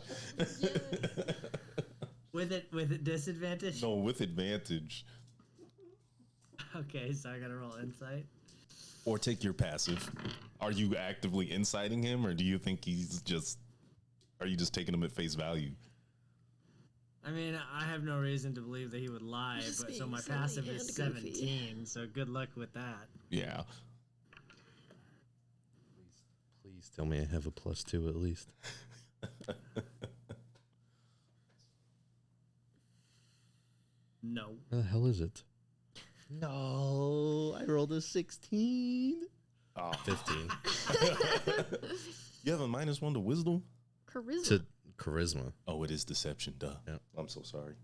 With it disadvantage. No, with advantage. Okay, so I gotta roll insight. Or take your passive. Are you actively inciting him, or do you think are you just taking him at face value? I mean, I have no reason to believe that he would lie, Just but so being my silly passive and is goofy. 17, so good luck with that. Yeah. Please tell me I have a +2 at least. No. Where the hell is it? No, I rolled a 16. Oh, 15 you have a -1 to wisdom? Charisma. to charisma. Oh, it is deception, duh. Yep. I'm so sorry.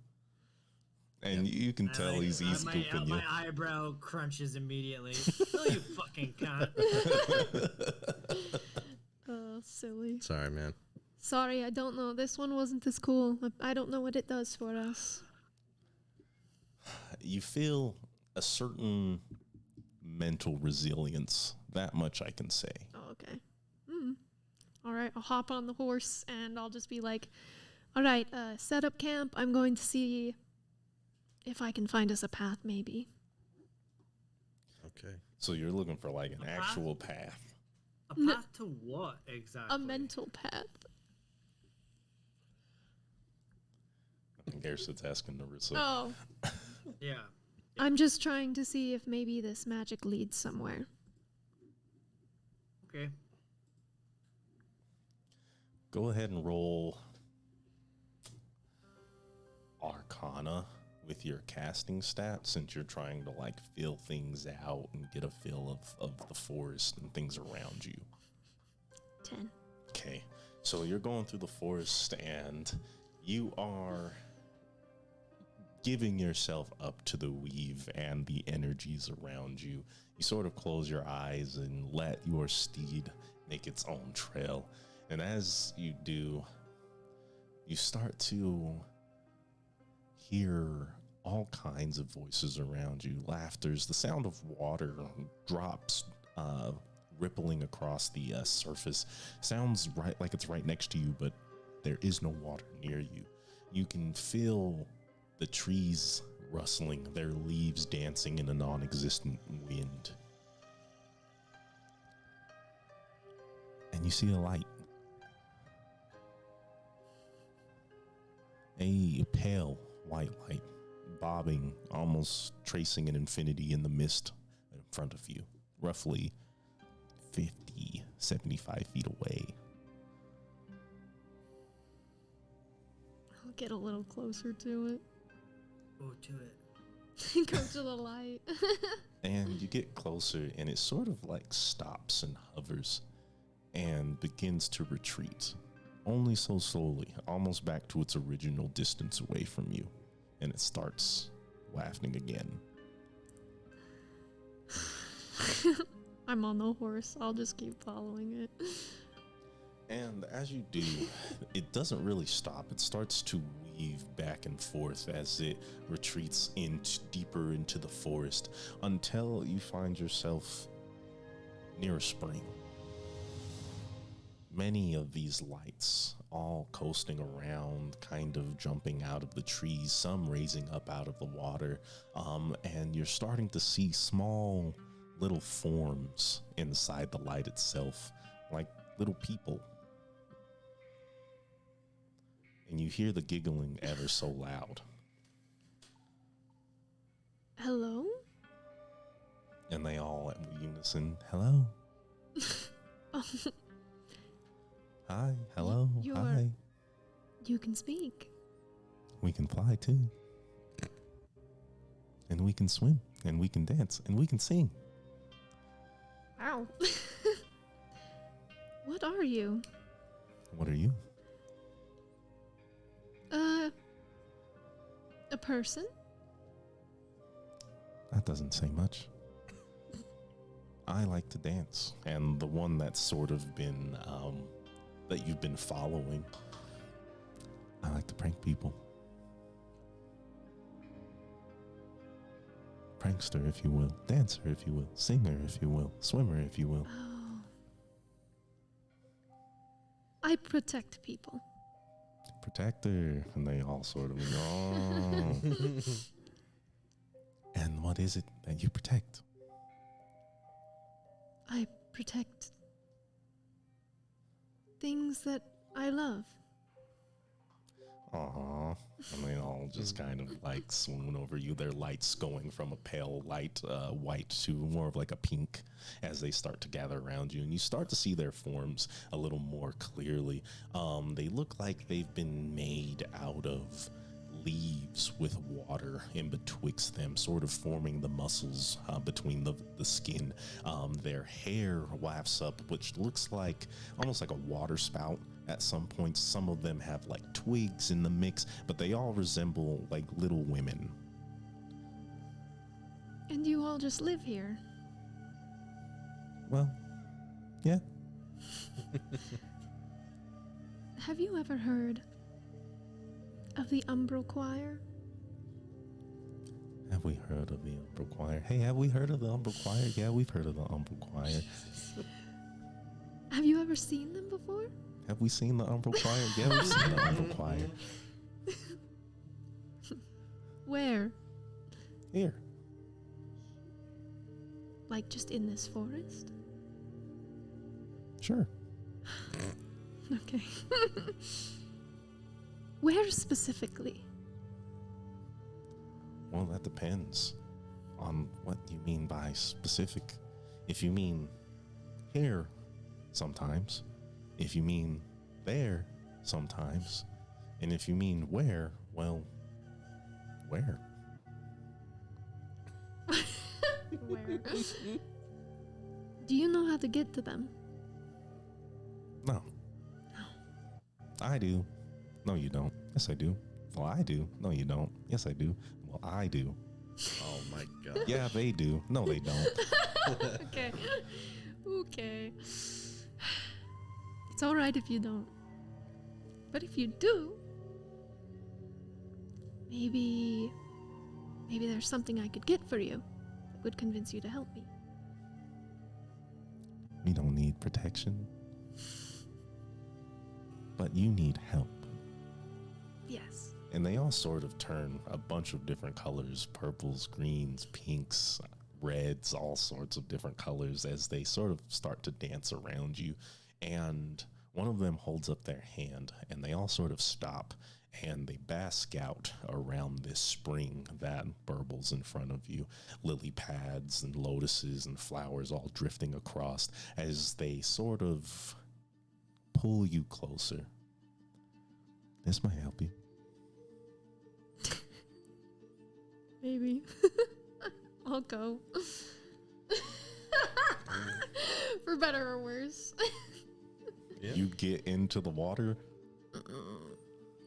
And you can tell he's easy pooping you. My eyebrow crunches immediately. No, you fucking cunt. Silly. Sorry, man. Sorry, I don't know. This one wasn't as cool. I don't know what it does for us. You feel a certain mental resilience. That much I can say. Oh, okay. All right, I'll hop on the horse and I'll just be like, all right, set up camp. I'm going to see if I can find us a path, maybe. Okay. So you're looking for like an A path? actual path. A No. path to what exactly? A mental path. I think Garrett's asking Narissa. Oh, Yeah. I'm just trying to see if maybe this magic leads somewhere. Okay. Go ahead and roll Arcana with your casting stat, since you're trying to like feel things out and get a feel of the forest and things around you. 10. Okay, so you're going through the forest and you are giving yourself up to the weave and the energies around you. You sort of close your eyes and let your steed make its own trail. And as you do, you start to hear all kinds of voices around you. Laughters, the sound of water, drops rippling across the surface. Sounds right like it's right next to you, but there is no water near you. You can feel the trees rustling, their leaves dancing in a non-existent wind. And you see a light. A pale white light, bobbing, almost tracing an infinity in the mist in front of you, roughly 50, 75 feet away. I'll get a little closer to it. Go to it. Go to the light. And you get closer, and it sort of like stops and hovers and begins to retreat. Only so slowly, almost back to its original distance away from you. And it starts laughing again. I'm on the horse. I'll just keep following it. And as you do, it doesn't really stop. It starts to weave back and forth as it retreats deeper into the forest until you find yourself near a spring. Many of these lights all coasting around, kind of jumping out of the trees, some raising up out of the water, and you're starting to see small little forms inside the light itself, like little people. And you hear the giggling ever so loud. Hello? And they all at unison, hello. Oh, Hi, hello, You hi. are- you can speak. We can fly too. And we can swim, and we can dance, and we can sing. Wow. What are you? What are you? A person? That doesn't say much. I like to dance, and the one that's sort of been, that you've been following, I like to prank people. Prankster, if you will. Dancer, if you will. Singer, if you will. Swimmer, if you will. Oh. I protect people. Protector, and they all sort of, oh. And what is it that you protect? I protect things that I love. Aw. And they all just kind of like swoon over you. Their lights going from a pale light white to more of like a pink as they start to gather around you. And you start to see their forms a little more clearly. They look like they've been made out of leaves with water in betwixt them, sort of forming the muscles between the skin. Their hair wafts up, which looks like almost like a water spout at some points. Some of them have like twigs in the mix, but they all resemble like little women. And you all just live here? Well, yeah. Have you ever heard of the Umbral Choir? Have we heard of the Umbral Choir? Hey, have we heard of the Umbral Choir? Yeah, we've heard of the Umbral Choir. Have you ever seen them before? Have we seen the Umbral Choir? Yeah, we've seen the Umbral Choir. Where? Here. Like just in this forest? Sure. Okay. Where specifically? Well, that depends on what you mean by specific. If you mean here, sometimes. If you mean there, sometimes. And if you mean where, well, where? Where? Do you know how to get to them? No. I do. No, you don't. Yes, I do. Well, I do. No, you don't. Yes, I do. Well, I do. Oh my god. Yeah, they do. No, they don't. Okay. Okay. It's alright if you don't. But if you do, maybe there's something I could get for you that would convince you to help me. We don't need protection. But you need help. Yes. And they all sort of turn a bunch of different colors, purples, greens, pinks, reds, all sorts of different colors as they sort of start to dance around you. And one of them holds up their hand and they all sort of stop and they bask out around this spring that burbles in front of you. Lily pads and lotuses and flowers all drifting across as they sort of pull you closer. This might help you. Maybe. I'll go. For better or worse. Yeah. You get into the water.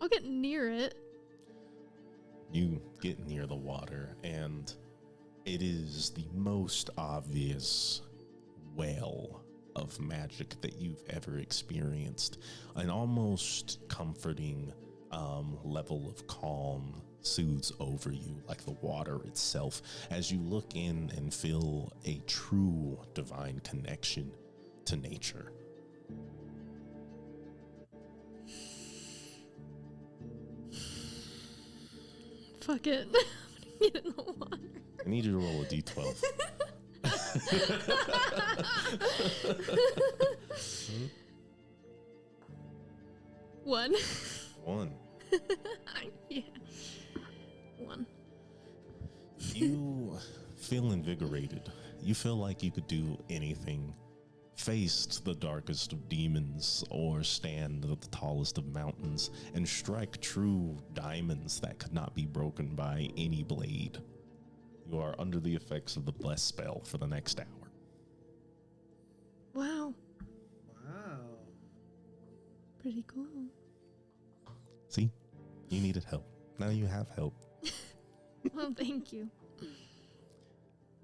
I'll get near it. You get near the water, and it is the most obvious well of magic that you've ever experienced. An almost comforting level of calm soothes over you like the water itself as you look in and feel a true divine connection to nature. Fuck it. I'm gonna get in the water. I need you to roll a d12. One. 1. Yeah. 1. You feel invigorated. You feel like you could do anything. Face the darkest of demons or stand at the tallest of mountains and strike true diamonds that could not be broken by any blade. You are under the effects of the bless spell for the next hour. Wow. Wow. Pretty cool. See? You needed help. Now you have help. Well, thank you.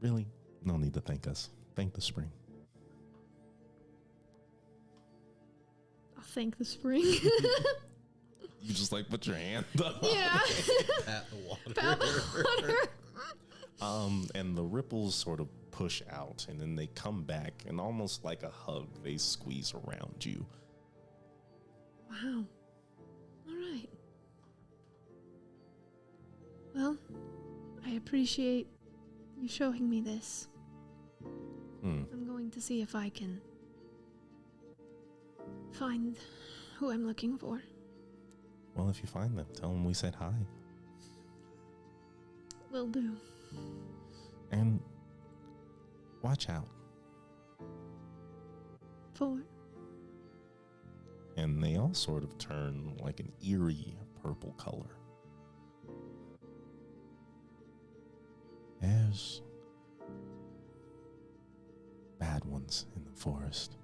Really? No need to thank us. Thank the spring. I'll thank the spring. You just like put your hand up. Yeah. At the water. Pat the water. And the ripples sort of push out and then they come back and almost like a hug, they squeeze around you. Wow. All right. Well, I appreciate you showing me this. I'm going to see if I can find who I'm looking for. Well, if you find them, tell them we said hi. Will do. And watch out. 4. And they all sort of turn like an eerie purple color. There's bad ones in the forest.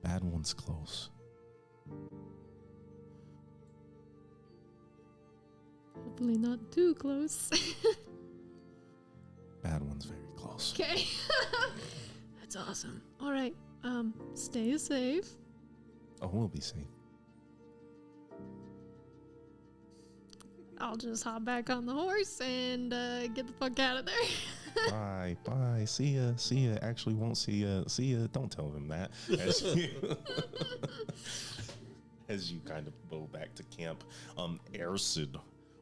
Bad ones close. Hopefully not too close. Bad ones very close. Okay. That's awesome. All right. Stay safe. Oh, we'll be safe. I'll just hop back on the horse and get the fuck out of there. Bye. See ya. Actually, won't see ya. See ya. Don't tell him that. As you kind of go back to camp, Ersid,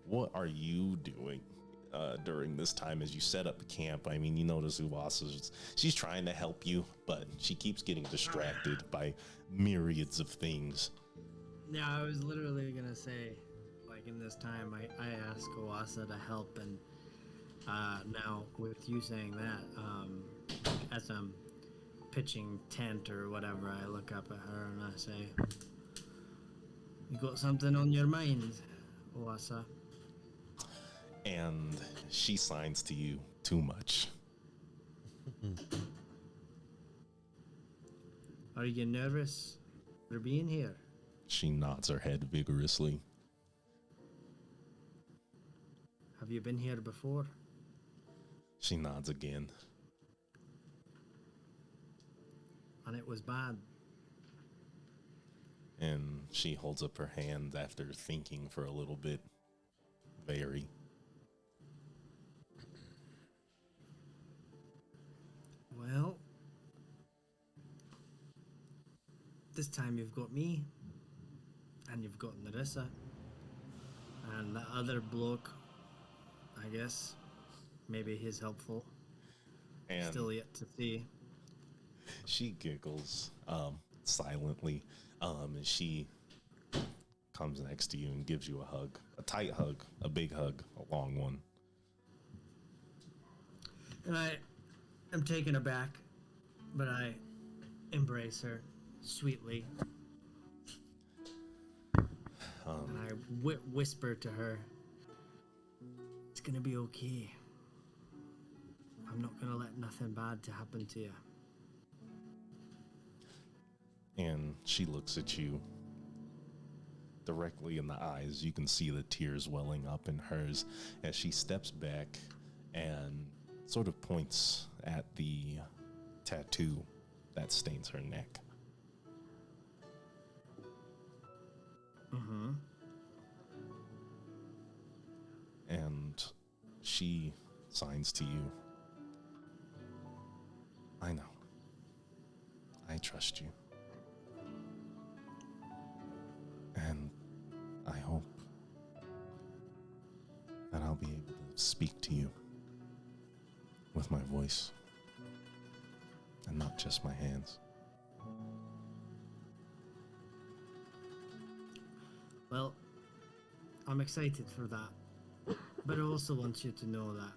what are you doing during this time as you set up camp? I mean, you notice Uwasa's, she's trying to help you, but she keeps getting distracted by myriads of things. Yeah, I was literally gonna say, like in this time, I asked Uwasa to help, and now with you saying that, as I'm pitching tent or whatever, I look up at her and I say, "You got something on your mind, Uwasa?" And she signs to you too much. Are you nervous for being here? She nods her head vigorously. Have you been here before? She nods again. And it was bad. And she holds up her hand after thinking for a little bit. Very. Well, this time you've got me, and you've got Narissa, and the other bloke, I guess. Maybe he's helpful. And Still yet to see. she giggles silently, and she comes next to you and gives you a hug. A tight hug, a big hug, a long one. And I am taken aback, but I embrace her sweetly. And I whisper to her, "It's gonna be okay. I'm not gonna let nothing bad to happen to you." And she looks at you directly in the eyes. You can see the tears welling up in hers as she steps back and sort of points at the tattoo that stains her neck. Mm-hmm. And she signs to you. I know. I trust you. And I hope that I'll be able to speak to you with my voice and not just my hands. Well, I'm excited for that, but I also want you to know that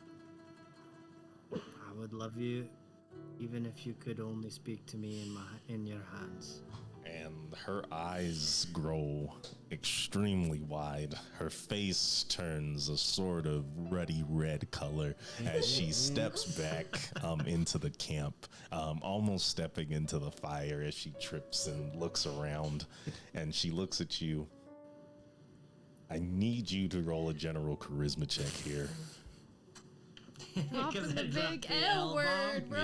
I would love you even if you could only speak to me in your hands. And her eyes grow extremely wide. Her face turns a sort of ruddy red color as she steps back into the camp, almost stepping into the fire as she trips and looks around. And she looks at you. I need you to roll a general charisma check here. Dropping the big L word, bro.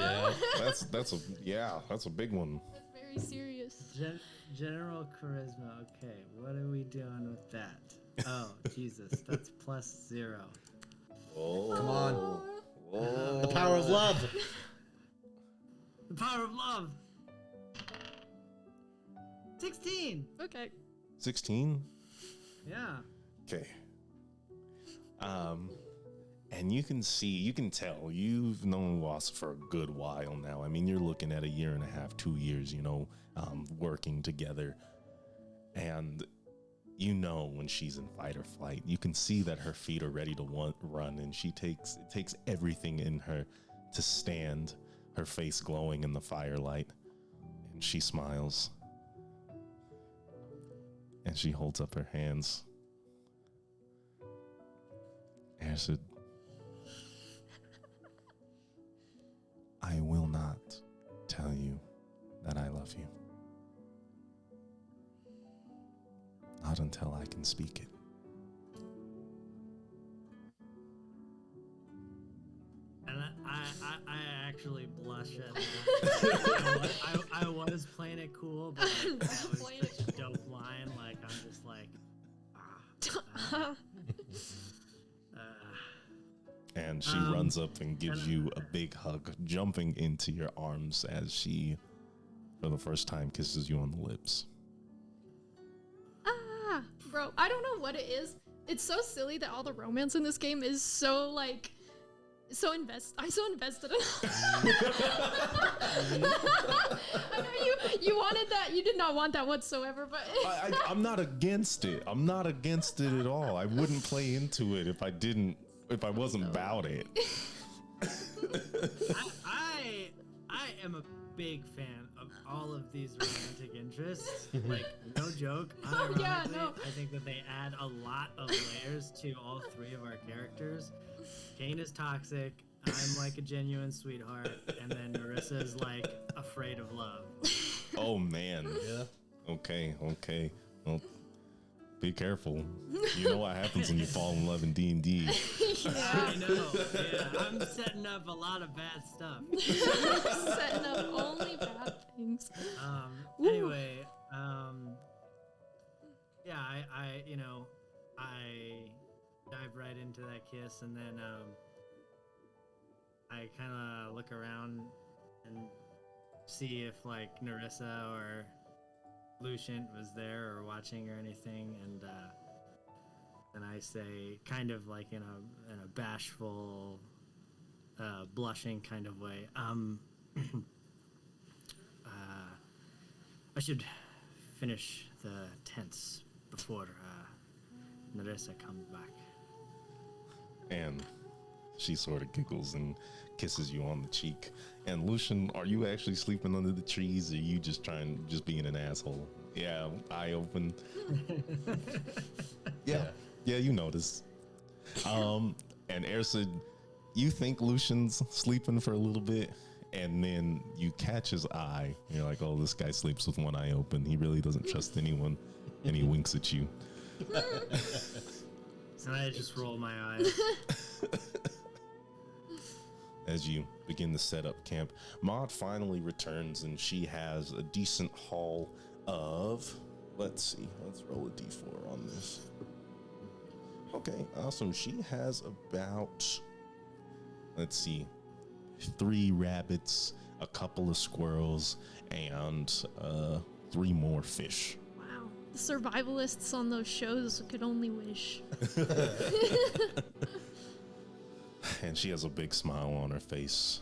Yeah. That's a big one. That's very serious. General charisma. Okay, what are we doing with that? Oh, Jesus, that's +0. Oh, Come on. Whoa. The power of love. The power of love. 16. Okay. 16? Yeah. Okay. And you can tell you've known Wasa for a good while now. I mean, you're looking at a year and a half, 2 years, working together. And you know when she's in fight or flight, you can see that her feet are ready to run, and it takes everything in her to stand, her face glowing in the firelight. And she smiles. And she holds up her hands. Ersid, I will not tell you that I love you. Not until I can speak it. And I actually blush at that. I was playing it cool, but like, that was a dope line. Like, I'm just like, And she runs up and gives you a big hug, jumping into your arms as she, for the first time, kisses you on the lips. Bro, I don't know what it is. It's so silly that all the romance in this game is so like I'm so invested in I know you wanted that. You did not want that whatsoever, but I'm not against it. I'm not against it at all. I wouldn't play into it if I wasn't about it. I am a big fan of all of these romantic interests. Like, no joke. Unironically, I think that they add a lot of layers to all three of our characters. Kane is toxic. I'm like a genuine sweetheart, and then Narissa is like afraid of love. Oh man. Yeah. Okay. Well, be careful. You know what happens when you fall in love in D&D. yeah. I know. Yeah, I'm setting up a lot of bad stuff. Setting up only bad things. Anyway, yeah, I dive right into that kiss, and then I kind of look around and see if like Narissa or Lucian was there or watching or anything, and then I say, kind of like in a bashful, blushing kind of way, I should finish the tents before Narissa comes back. And she sort of giggles and kisses you on the cheek. And Lucian, are you actually sleeping under the trees, or are you just being an asshole? Yeah, eye open. Yeah, you notice. And Ersid, you think Lucian's sleeping for a little bit, and then you catch his eye. You're like, oh, this guy sleeps with one eye open. He really doesn't trust anyone. And he winks at you. And I just roll my eyes. As you begin to set up camp, Maud finally returns, and she has a decent haul of, let's roll a d4 on this. Okay, awesome. She has about, 3 rabbits, a couple of squirrels, and 3 more fish. Wow, the survivalists on those shows could only wish. And she has a big smile on her face.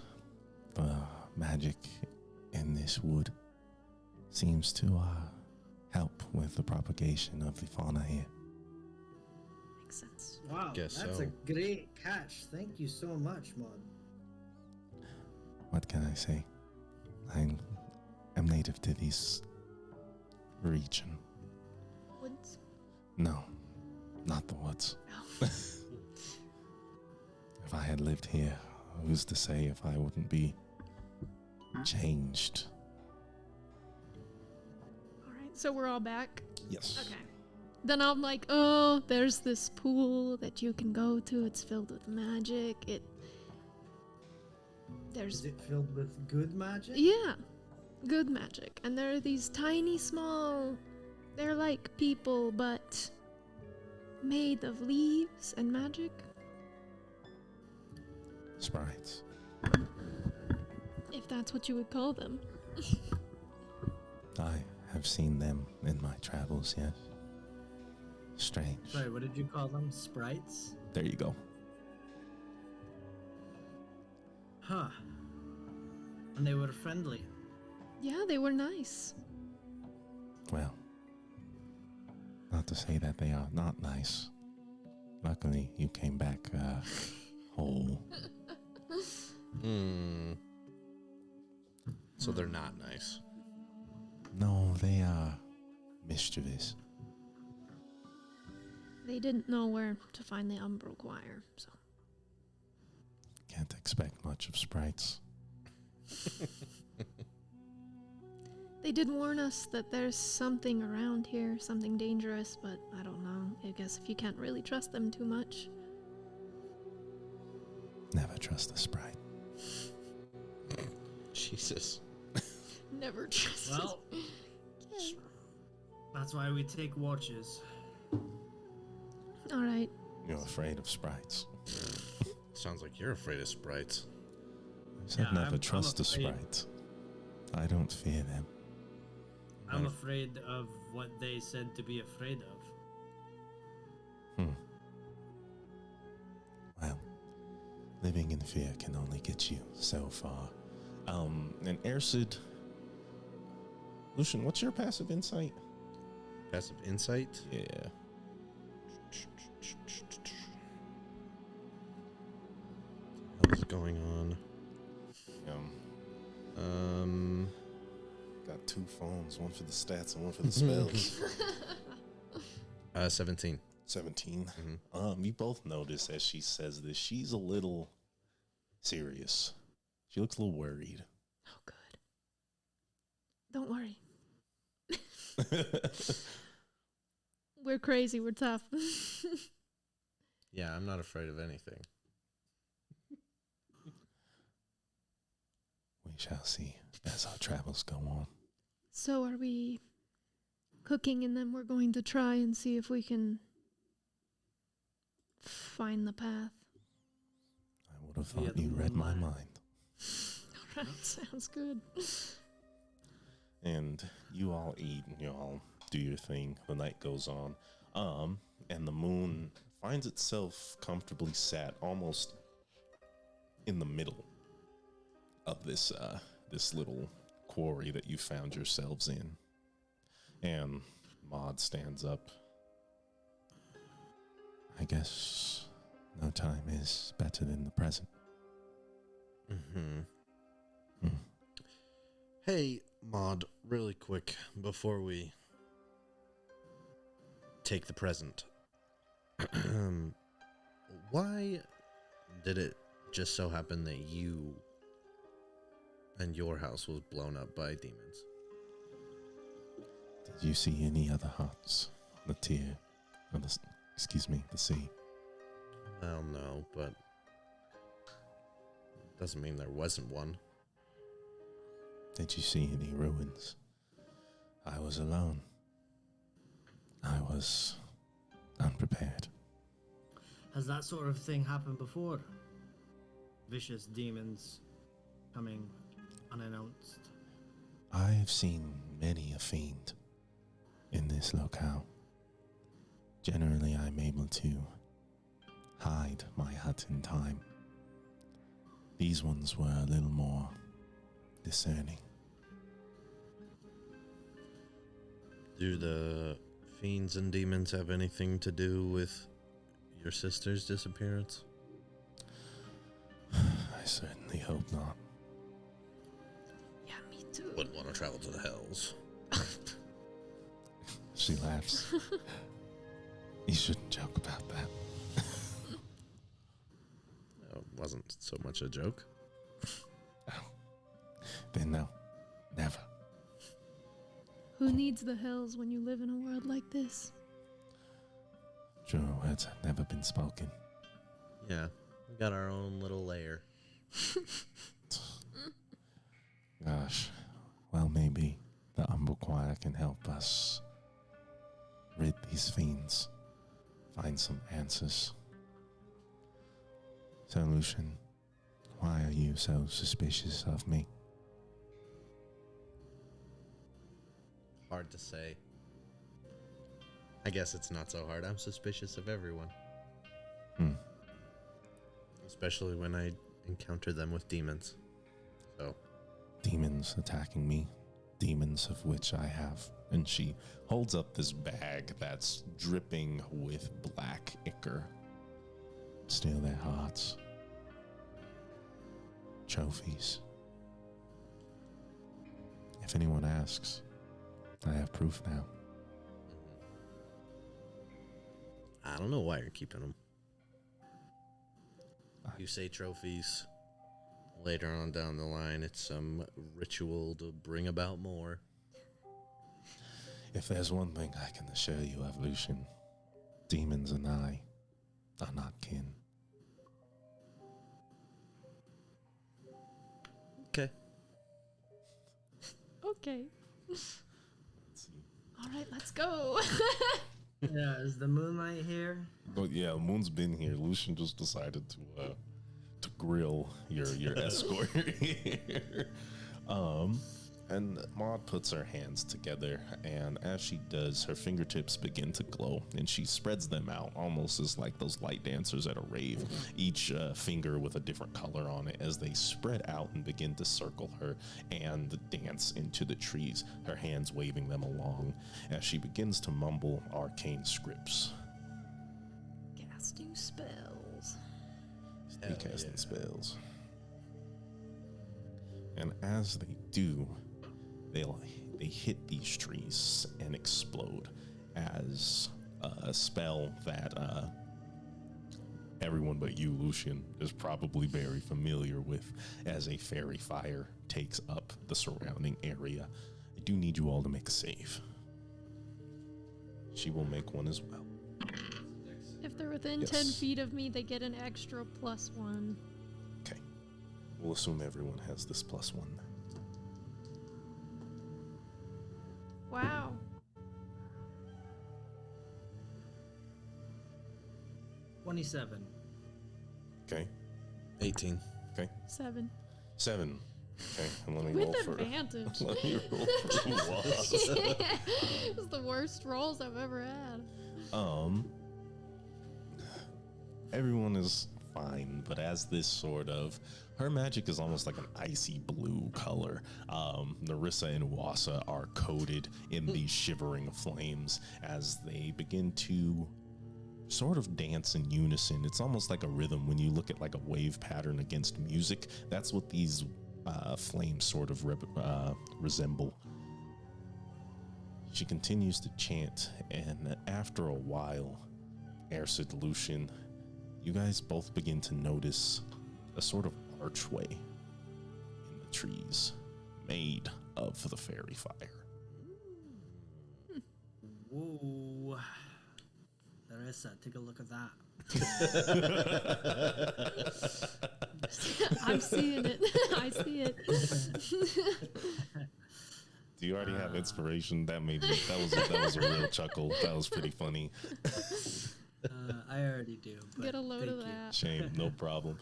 Magic in this wood seems to help with the propagation of the fauna here. Makes sense. Wow, Guess that's so. a great catch. Thank you so much, Maud. What can I say? I am native to this region. Woods? No, not the woods. Oh. If I had lived here, who's to say if I wouldn't be changed? Alright, so we're all back? Yes. Okay. Then I'm like, oh, there's this pool that you can go to. It's filled with magic. Is it filled with good magic? Yeah, good magic. And there are these tiny, small, they're like people, but made of leaves and magic. Sprites. If that's what you would call them. I have seen them in my travels, yes. Strange. Sorry, what did you call them? Sprites? There you go. Huh. And they were friendly. Yeah, they were nice. Well, Not to say that they are not nice. Luckily, you came back whole. So they're not nice. No, they are mischievous. They didn't know where to find the Umbral Choir, so. Can't expect much of sprites. They did warn us that there's something around here, something dangerous, but I don't know. I guess if you can't really trust them too much. Never trust a sprite. Jesus. Never trust. Well, that's why we take watches. All right. You're afraid of sprites. Sounds like you're afraid of sprites. I said Yeah, never I'm trust a afraid. sprite. I don't fear them. I'm afraid of what they said to be afraid of. Well, living in fear can only get you so far. And Ersid, Lucian, what's your passive insight? Passive insight? Yeah. What's going on? Got two phones, one for the stats and one for the spells. 17. 17. Mm-hmm. You both notice as she says this, she's a little serious. She looks a little worried. Oh, good. Don't worry. We're crazy. We're tough. Yeah, I'm not afraid of anything. We shall see as our travels go on. So are we cooking, and then we're going to try and see if we can find the path. I would have Yeah, thought the you read my moonlight. mind. All right, sounds good. And you all eat and you all do your thing. The night goes on. And the moon finds itself comfortably sat almost in the middle of this little quarry that you found yourselves in. And Maud stands up. I guess no time is better than the present. Mm-hmm. Hey, Maud, really quick, before we take the present. Why did it just so happen that you and your house was blown up by demons? Did you see any other huts on the tier? Or the sea? Well, no, but doesn't mean there wasn't one. Did you see any ruins? I was alone. I was unprepared. Has that sort of thing happened before? Vicious demons coming unannounced. I have seen many a fiend in this locale. Generally, I'm able to hide my hut in time. These ones were a little more discerning. Do the fiends and demons have anything to do with your sister's disappearance? I certainly hope not. Yeah, me too. Wouldn't want to travel to the hells. She laughs. You shouldn't joke about that. It wasn't so much a joke. Then no, never. Who needs the hells when you live in a world like this? Truer words have never been spoken. Yeah, we got our own little lair. Gosh, well, maybe the Umbral Choir can help us rid these fiends, find some answers. So, Lucian, why are you so suspicious of me? Hard to say. I guess it's not so hard. I'm suspicious of everyone. Especially when I encounter them with demons. So, Demons attacking me? demons of which I have. And she holds up this bag that's dripping with black ichor. Steal their hearts. Trophies. If anyone asks, I have proof now. I don't know why you're keeping them. You say trophies. Later on down the line, it's some ritual to bring about more. If there's one thing I can assure you of, Lucian, demons and I are not kin. Okay. Okay. Let's see. All right, let's go. Yeah, is the moonlight here? Oh yeah, Moon's been here. Lucian just decided to grill your escort here. And Maud puts her hands together, and as she does, her fingertips begin to glow, and she spreads them out almost as like those light dancers at a rave, each finger with a different color on it as they spread out and begin to circle her and dance into the trees, her hands waving them along as she begins to mumble arcane scripts. Casting spells. Be casting spells. And as they do, they hit these trees and explode as a spell that everyone but you, Lucian, is probably very familiar with, as a fairy fire takes up the surrounding area. I do need you all to make a save. She will make one as well. If they're within Yes. 10 feet of me, they get an extra +1. Okay. We'll assume everyone has this +1. Wow. $27. Okay. 18. Okay. 7. 7. Okay. And let me With roll for advantage. let me roll for loss. It was the worst rolls I've ever had. Everyone is fine, but as this sort of, her magic is almost like an icy blue color. Narissa and Wassa are coated in these shivering flames as they begin to sort of dance in unison. It's almost like a rhythm when you look at like a wave pattern against music. That's what these flames sort of resemble. She continues to chant, and after a while, Ersid, Lucian, you guys both begin to notice a sort of archway in the trees made of the fairy fire. Whoa. Larissa, take a look at that. I'm seeing it. I see it. Do you already have inspiration? That was a real chuckle. That was pretty funny. I already do. But Get a load of thank you. that. Shame, no problem.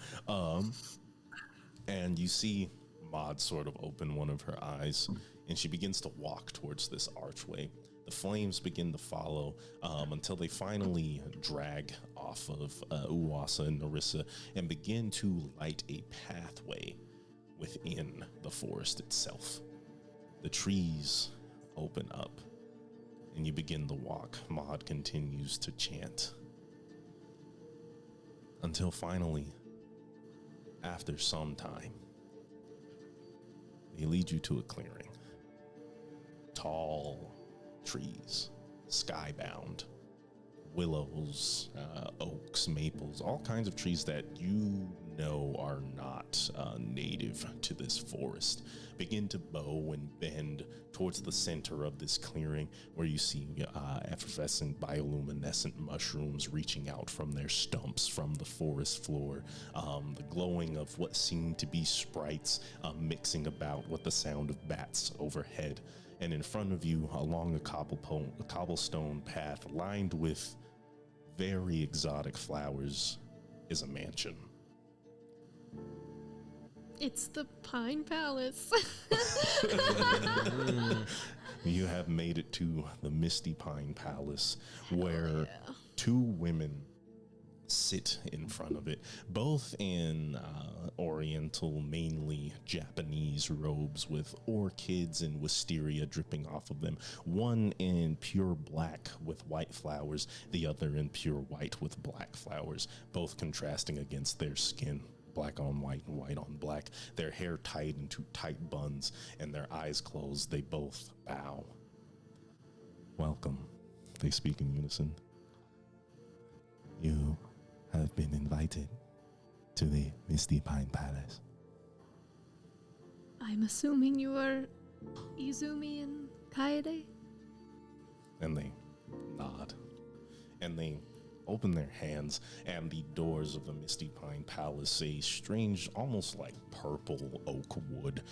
And you see Maud sort of open one of her eyes, and she begins to walk towards this archway. The flames begin to follow until they finally drag off of Uwasa and Narissa and begin to light a pathway within the forest itself. The trees open up, and you begin to walk. Maud continues to chant. Until finally, after some time, they lead you to a clearing. Tall trees, skybound, willows, oaks, maples, all kinds of trees that you know are not native to this forest, begin to bow and bend towards the center of this clearing, where you see effervescent bioluminescent mushrooms reaching out from their stumps from the forest floor, the glowing of what seem to be sprites mixing about with the sound of bats overhead. And in front of you, along a cobblestone path lined with very exotic flowers, is a mansion. It's the Pine Palace. You have made it to the Misty Pine Palace, where two women sit in front of it, both in oriental, mainly Japanese robes with orchids and wisteria dripping off of them. One in pure black with white flowers, the other in pure white with black flowers, both contrasting against their skin. Black on white and white on black, their hair tied into tight buns, and their eyes closed. They both bow. Welcome, they speak in unison. You have been invited to the Misty Pine Palace. I'm assuming you are Izumi and Kaede? And they nod. And they open their hands, and the doors of the Misty Pine Palace, a strange, almost like purple oak wood,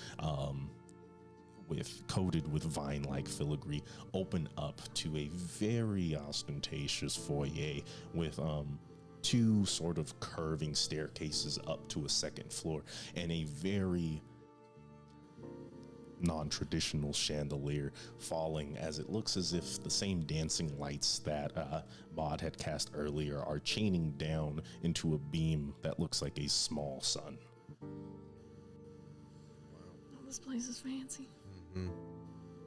coated with vine-like filigree, open up to a very ostentatious foyer with two sort of curving staircases up to a second floor, and a very non-traditional chandelier falling, as it looks as if the same dancing lights that Maud had cast earlier are chaining down into a beam that looks like a small sun. Oh, this place is fancy.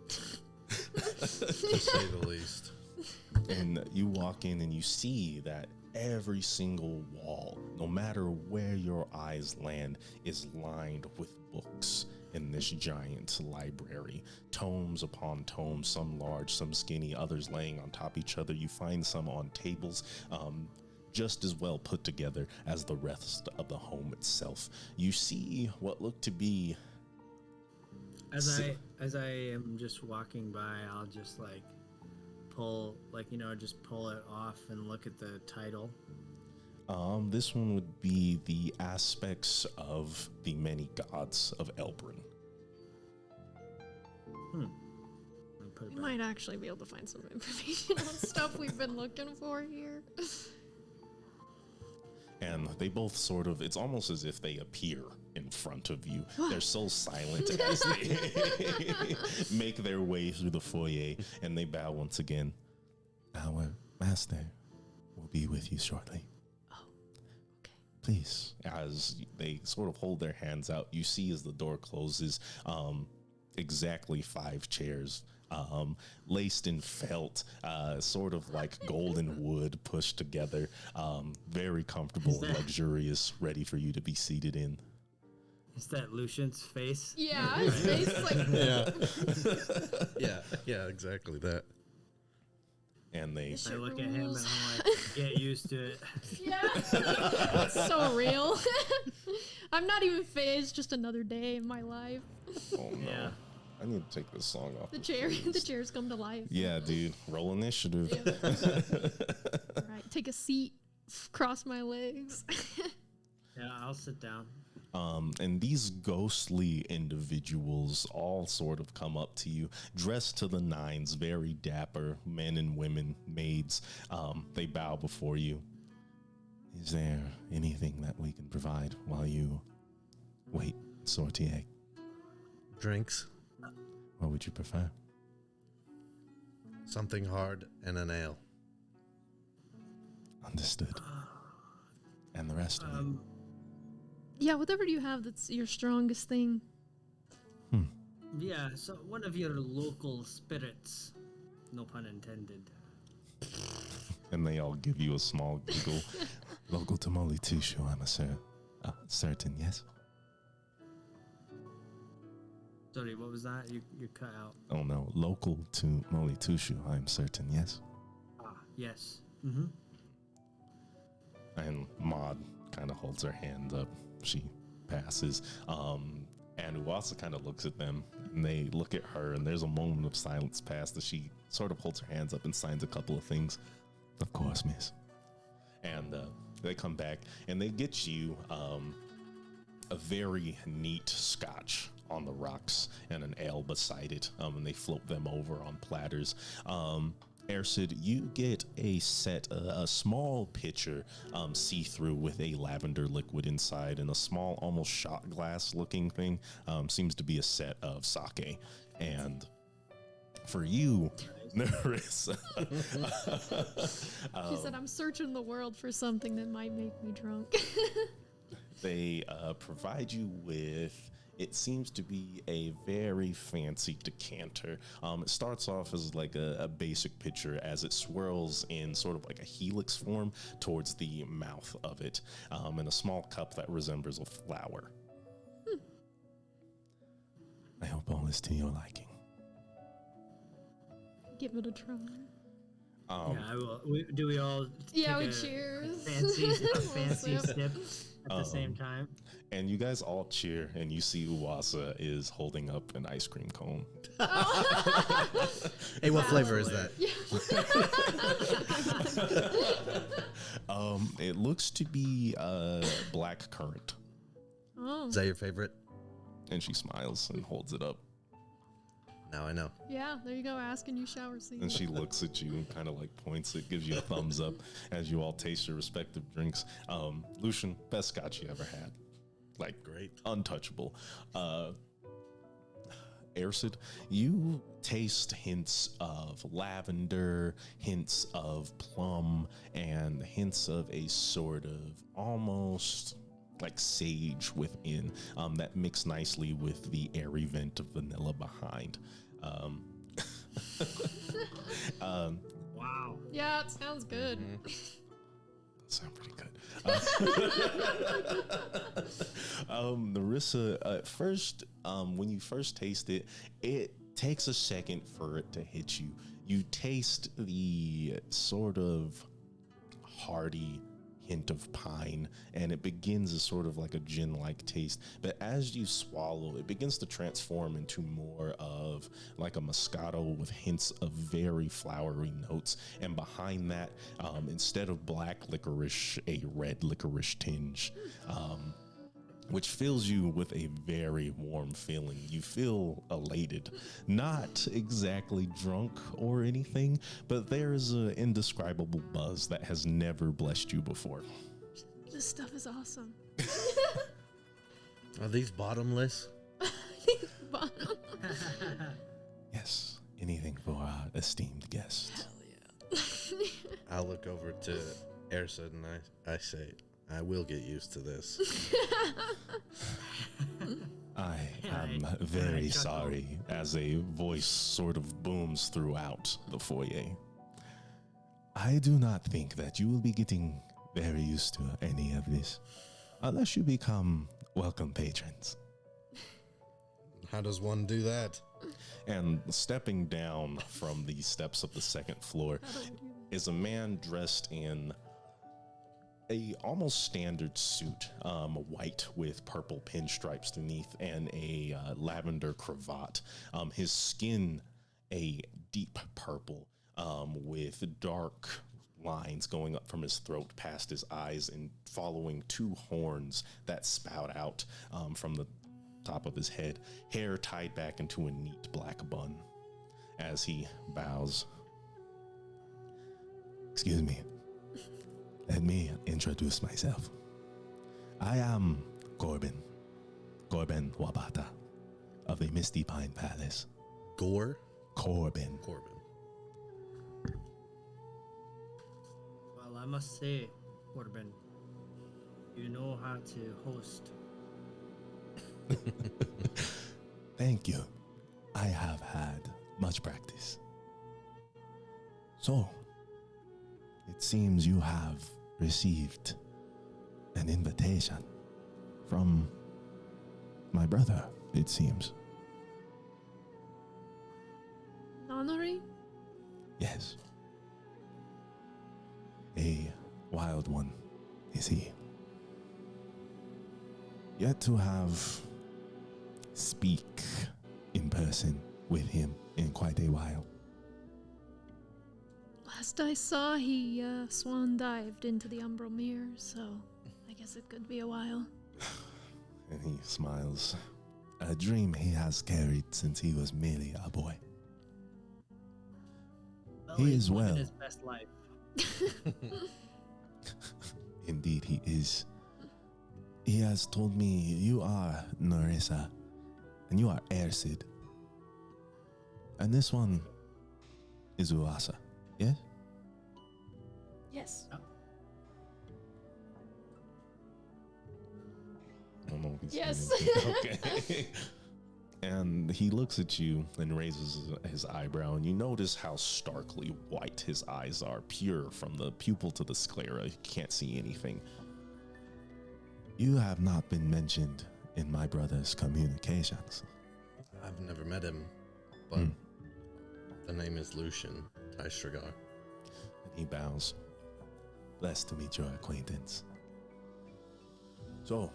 To say the least. And you walk in and you see that every single wall, no matter where your eyes land, is lined with books in this giant library. Tomes upon tomes, some large, some skinny, others laying on top of each other. You find some on tables, just as well put together as the rest of the home itself. You see what look to be... As I am just walking by, I'll just like pull, just pull it off and look at the title. This one would be the aspects of the many gods of Elbrin. Put it We back. might actually be able to find some information on stuff we've been looking for here. And they both sort of, it's almost as if they appear in front of you. They're so silent as they make their way through the foyer, and they bow once again. Our master will be with you shortly. Oh, okay. Please. As they sort of hold their hands out, you see as the door closes, exactly 5 chairs, laced in felt, sort of like golden wood pushed together, very comfortable and luxurious, ready for you to be seated in. Is that Lucian's face? Yeah, his face is like... Yeah, exactly that. And they I look at him and I'm like, get used to it. Yeah. It's so real. I'm not even phased, just another day in my life. oh no, Yeah. I need to take this song off. The chairs come to life. Yeah, dude, roll initiative. All right, take a seat, cross my legs. Yeah, I'll sit down. And these ghostly individuals all sort of come up to you, dressed to the nines, very dapper men and women, maids. They bow before you. Is there anything that we can provide while you wait, Sortier? Drinks, What would you prefer? something hard, and an ale. Understood. And the rest of you? Yeah, whatever you have that's your strongest thing. Yeah, so one of your local spirits, no pun intended. And they all give you a small giggle. Local tamale tissue, I'm certain, yes? Sorry, what was that? You cut out. Oh no, local to Molitushu, I'm certain, yes? Ah, yes. Mm-hmm. And Maud kind of holds her hand up. She passes. And Uwasa kind of looks at them, and they look at her, and there's a moment of silence past as she sort of holds her hands up and signs a couple of things. Of course, miss. And they come back, and they get you a very neat scotch on the rocks and an ale beside it, and they float them over on platters. Ersid, you get a small pitcher, see-through with a lavender liquid inside, and a small, almost shot glass looking thing, seems to be a set of sake. And for you, Narissa. She said, I'm searching the world for something that might make me drunk. They provide you with, it seems to be a very fancy decanter. It starts off as like a basic pitcher as it swirls in sort of like a helix form towards the mouth of it, in a small cup that resembles a flower. I hope all is to your liking. Give it a try. Yeah, I will. Do we all? Yeah, take we a cheers. fancy sip at the same time. And you guys all cheer, and you see Uwasa is holding up an ice cream cone. Hey, what flavor is that? It looks to be black currant. Oh, Is that your favorite? And she smiles and holds it up. Now I know. yeah, there you go. Asking you shower scene. And she looks at you and kind of like points it, gives you a thumbs up as you all taste your respective drinks. Lucian, best scotch you ever had. Like, Great. untouchable. Ersid, you taste hints of lavender, hints of plum, and hints of a sort of almost like sage within, that mix nicely with the airy vent of vanilla behind. Wow. Yeah, it sounds good. Sound pretty good. Narissa, at first, when you first taste it, it takes a second for it to hit you. You taste the sort of hearty hint of pine, and it begins as sort of like a gin-like taste. But as you swallow, it begins to transform into more of like a Moscato with hints of very flowery notes. And behind that, instead of black licorice, a red licorice tinge, which fills you with a very warm feeling. You feel elated, not exactly drunk or anything, but there is an indescribable buzz that has never blessed you before. This stuff is awesome. Are these bottomless? Bottom. Yes, anything for our esteemed guest. I'll look over to Ersa and I say, I will get used to this. I am very sorry, as a voice sort of booms throughout the foyer. I do not think that you will be getting very used to any of this, unless you become welcome patrons. How does one do that? And stepping down from the steps of the second floor is a man dressed in a almost standard suit, white with purple pinstripes beneath and a lavender cravat. His skin a deep purple, with dark lines going up from his throat past his eyes and following two horns that spout out from the top of his head, hair tied back into a neat black bun as he bows. Excuse me. Let me introduce myself. I am Corbin Wabata of the Misty Pine Palace. Gore? Corbin. Well, I must say, Corbin, you know how to host. Thank you. I have had much practice. So, it seems you have received an invitation from my brother, it seems. Nonary? Yes. A wild one, is he. Yet to have speak in person with him in quite a while. Last I saw, he swan dived into the Umbral Mirror, so I guess it could be a while. And he smiles. A dream he has carried since he was merely a boy. Well, He he's is living well. his best life. Indeed he is. He has told me you are Narissa, and you are Ersid. And this one Izuasa, yes? Yes. I don't know if he's Yes. okay. And he looks at you and raises his eyebrow, and you notice how starkly white his eyes are, pure from the pupil to the sclera. You can't see anything. You have not been mentioned in my brother's communications. I've never met him, but the name is Lucian Tystragar. And he bows. Blessed to meet your acquaintance. So,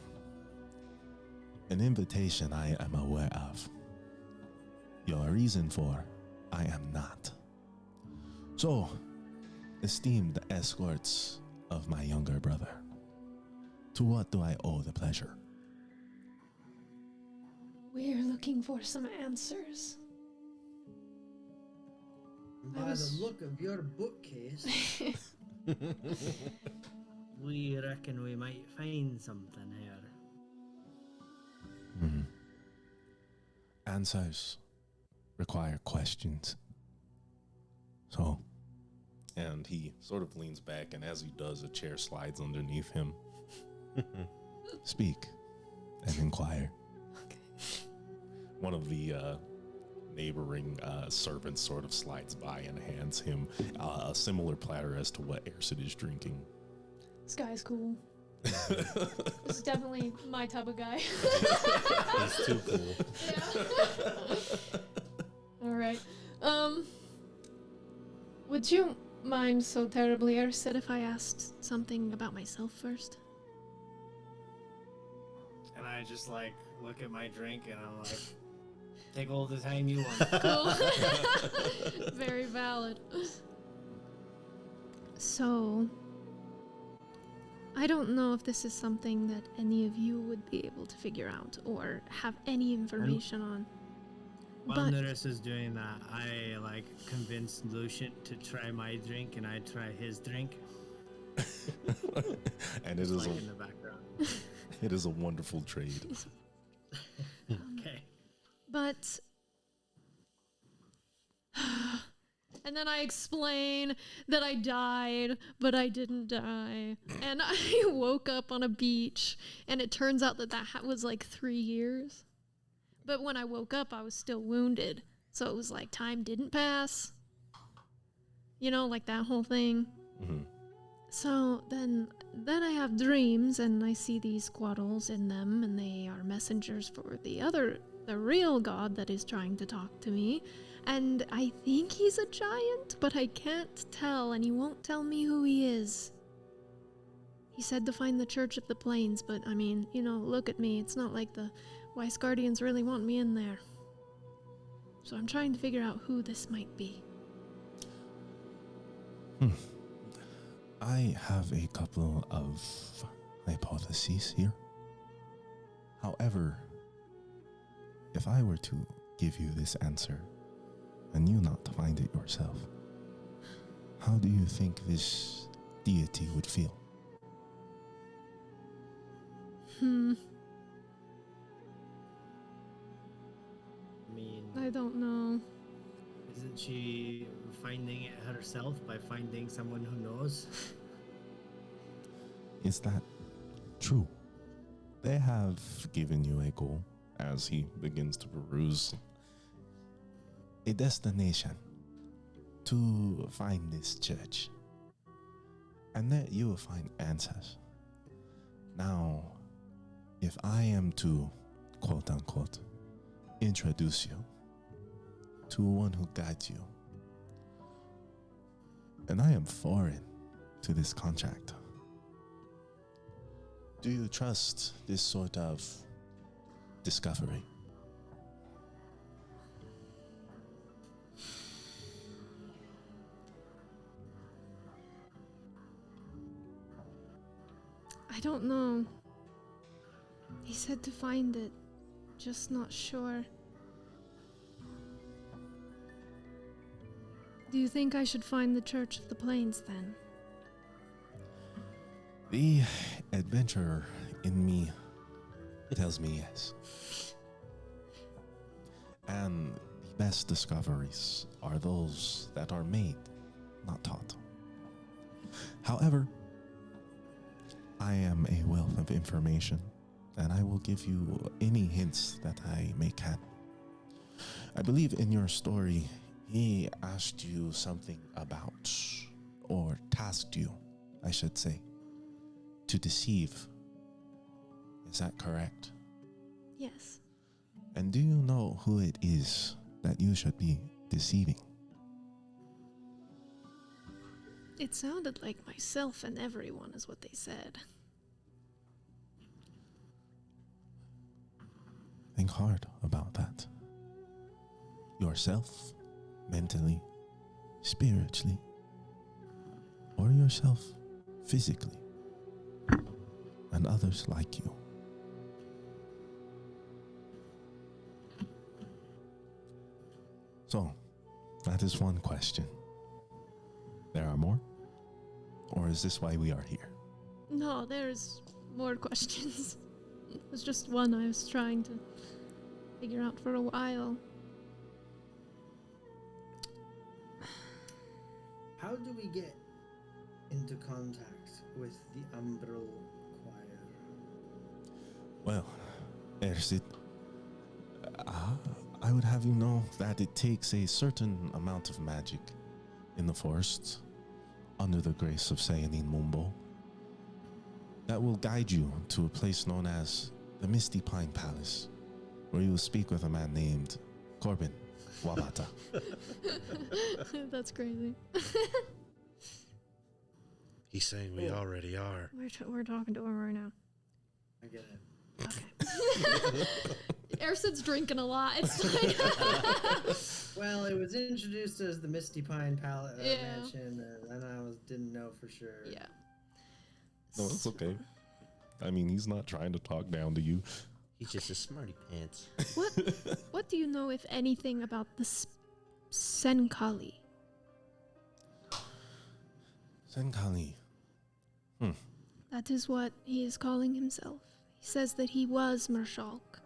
an invitation I am aware of. Your reason for, I am not. So, esteemed escorts of my younger brother, to what do I owe the pleasure? We're looking for some answers. By the look of your bookcase, we reckon we might find something here. Answers require questions. So, and he sort of leans back, and as he does, a chair slides underneath him. Speak and inquire. Okay. One of the neighboring servants sort of slides by and hands him a similar platter as to what Ersid is drinking. This guy's cool. This is definitely my type of guy. He's too cool. All right. Would you mind so terribly, Ersid, if I asked something about myself first? And I just like look at my drink and I'm like, take all the time you want. Cool. Very valid. So, I don't know if this is something that any of you would be able to figure out or have any information on. While Nerys is doing that, I like convinced Lucian to try my drink and I try his drink. And it Just is like in the background. it is a wonderful trade. Okay. But and then I explain that I died, but I didn't die. And I woke up on a beach, and it turns out that was like 3 years. But when I woke up, I was still wounded. So it was like time didn't pass. You know, like that whole thing. Mm-hmm. So then I have dreams, and I see these squaddles in them, and they are messengers for the real god that is trying to talk to me. And I think he's a giant, but I can't tell, and he won't tell me who he is. He said to find the Church of the Plains, but I mean, you know, look at me. It's not like the Weiss Guardians really want me in there. So I'm trying to figure out who this might be. I have a couple of hypotheses here. However, if I were to give you this answer and you not find it yourself, how do you think this deity would feel? I mean, I don't know. isn't she finding it herself by finding someone who knows? Is that true? They have given you a goal as he begins to peruse. A destination to find this church. And that you will find answers. Now, if I am to, quote unquote, introduce you to one who guides you, and I am foreign to this contract, do you trust this sort of discovery? I don't know. He said to find it, just not sure. Do you think I should find the Church of the Plains then? The adventurer in me tells me yes. And The best discoveries are those that are made, not taught. However, I am a wealth of information, and I will give you any hints that I may can. I believe in your story, he asked you something about, or tasked you, I should say, to deceive. Is that correct? Yes. And do you know who it is that you should be deceiving? It sounded like myself and everyone is what they said. Think hard about that. Yourself, mentally, spiritually, or yourself, physically, and others like you. So, that is one question. There are more? Or is this why we are here? No, there's more questions. It was just one I was trying to figure out for a while. How do we get into contact with the Umbral Choir? Well, Ersid, I would have you know that it takes a certain amount of magic in the forests, under the grace of Sayanin Mumbo, that will guide you to a place known as the Misty Pine Palace, where you will speak with a man named Corbin Wabata. That's crazy. He's saying we already are. We're talking to him right now. I get it. Okay. Ersid's drinking a lot. It's like Well, it was introduced as the Misty Pine Yeah. Mansion, and I didn't know for sure. yeah. No, it's okay. I mean, he's not trying to talk down to you. He's just a smarty pants. What do you know, if anything, about the Senkali? Senkali. That is what he is calling himself. He says that he was Mershalk.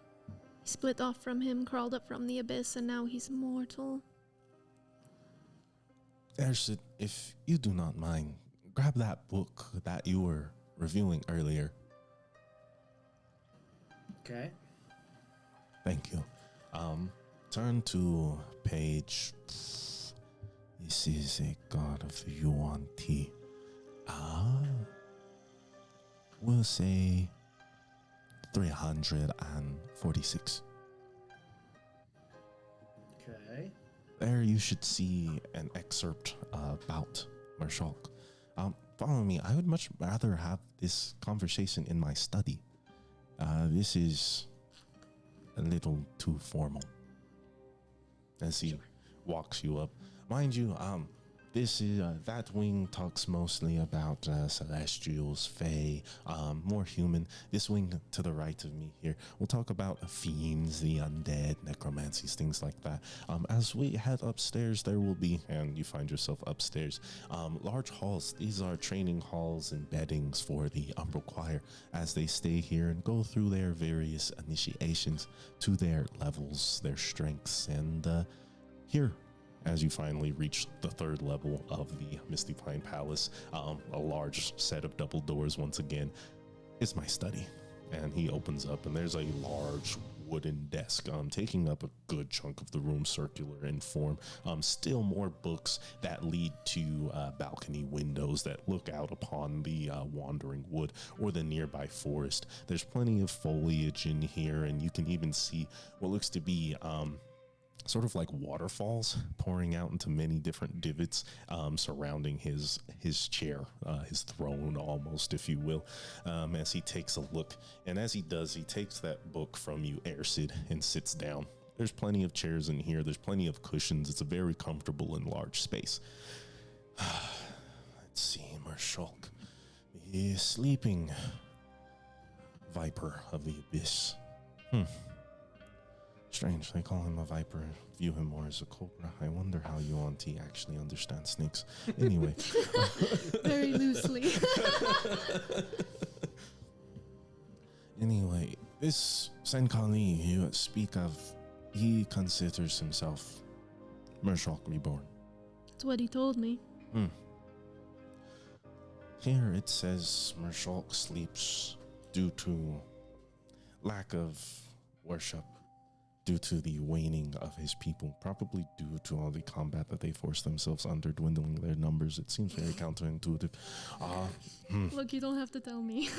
He split off from him, crawled up from the abyss, and now he's mortal. Ersid, if you do not mind, grab that book that you were reviewing earlier. Okay. Thank you. Turn to page. This is a god of Yuan Ti. We'll say 346. Okay. There you should see an excerpt about Mershalk. Follow me. I would much rather have this conversation in my study. This is a little too formal. As he walks you up. Mind you, this is, that wing talks mostly about celestials, fae, more human. This wing to the right of me here, we'll talk about fiends, the undead, necromancies, things like that. As we head upstairs, there will be, and you find yourself upstairs, large halls. These are training halls and beddings for the Umbral Choir as they stay here and go through their various initiations to their levels, their strengths, and here, as you finally reach the third level of the Misty Pine Palace, a large set of double doors once again, is my study. And he opens up, and there's a large wooden desk taking up a good chunk of the room, circular in form. Still more books that lead to balcony windows that look out upon the wandering wood or the nearby forest. There's plenty of foliage in here, and you can even see what looks to be sort of like waterfalls pouring out into many different divots surrounding his chair, his throne almost, if you will, as he takes a look. And as he does, he takes that book from you, Ersid, and sits down. There's plenty of chairs in here. There's plenty of cushions. It's a very comfortable and large space. Let's see, Mershalk. The sleeping viper of the abyss. Strange, they call him a viper, view him more as a cobra. I wonder how Yuan Ti actually understands snakes. Anyway. Very loosely. Anyway, this Senkali you speak of, He considers himself Mershok Reborn. That's what he told me. Here it says Mershok sleeps due to lack of worship, due to the waning of his people, probably due to all the combat that they force themselves under, dwindling their numbers. It seems very counterintuitive. Look, you don't have to tell me.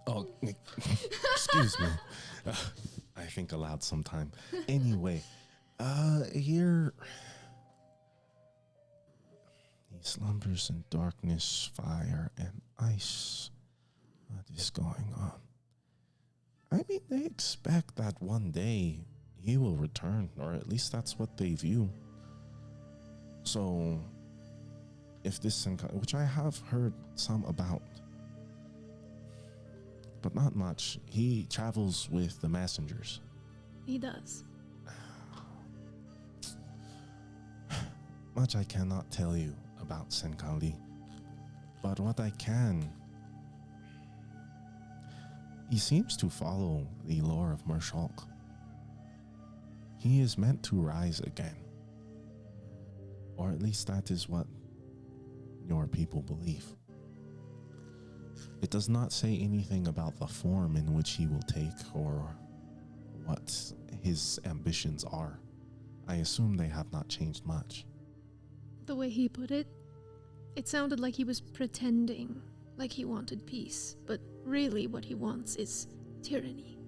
Oh, excuse me. I think aloud sometime. Anyway, here he slumbers in darkness, fire, and ice. What is going on? I mean, they expect that one day he will return, or at least that's what they view. So, if this, which I have heard some about, but not much, he travels with the messengers. He does. Much I cannot tell you about Senkali, but what I can, he seems to follow the lore of Mershok. He is meant to rise again, or at least that is what your people believe. It does not say anything about the form in which he will take or what his ambitions are. I assume they have not changed much. The way he put it, it sounded like he was pretending like he wanted peace, but really what he wants is tyranny.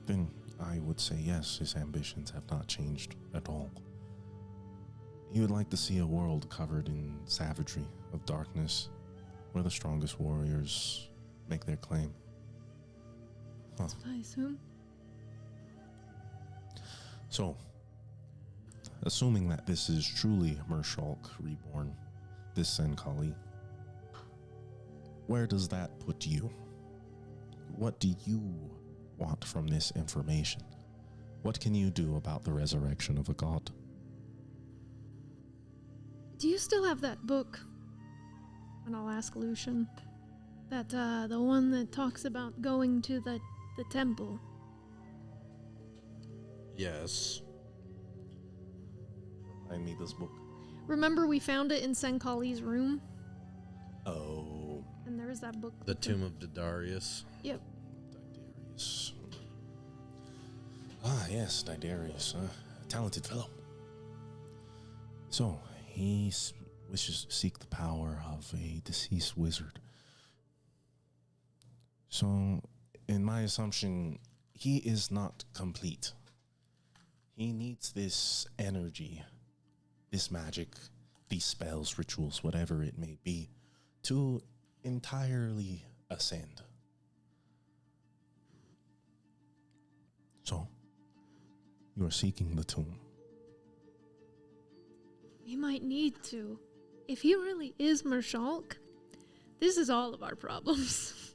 Then I would say yes, his ambitions have not changed at all. He would like to see a world covered in savagery of darkness, where the strongest warriors make their claim. That's what I assume. So, assuming that this is truly Mershok Reborn, this Senkali, where does that put you? What do you want from this information? What can you do about the resurrection of a god? Do you still have that book? And I'll ask Lucian. That, the one that talks about going to the temple. Yes. Remind me this book. Remember we found it in Senkali's room? Oh, And there was that book. The with Tomb of Didarius. Yep. Didarius. Ah, yes, Didarius, talented fellow. So, he wishes to seek the power of a deceased wizard. So, in my assumption, he is not complete. He needs this energy, this magic, these spells, rituals, whatever it may be, to entirely ascend. So, you are seeking the tomb. We might need to. If he really is Mershok, this is all of our problems.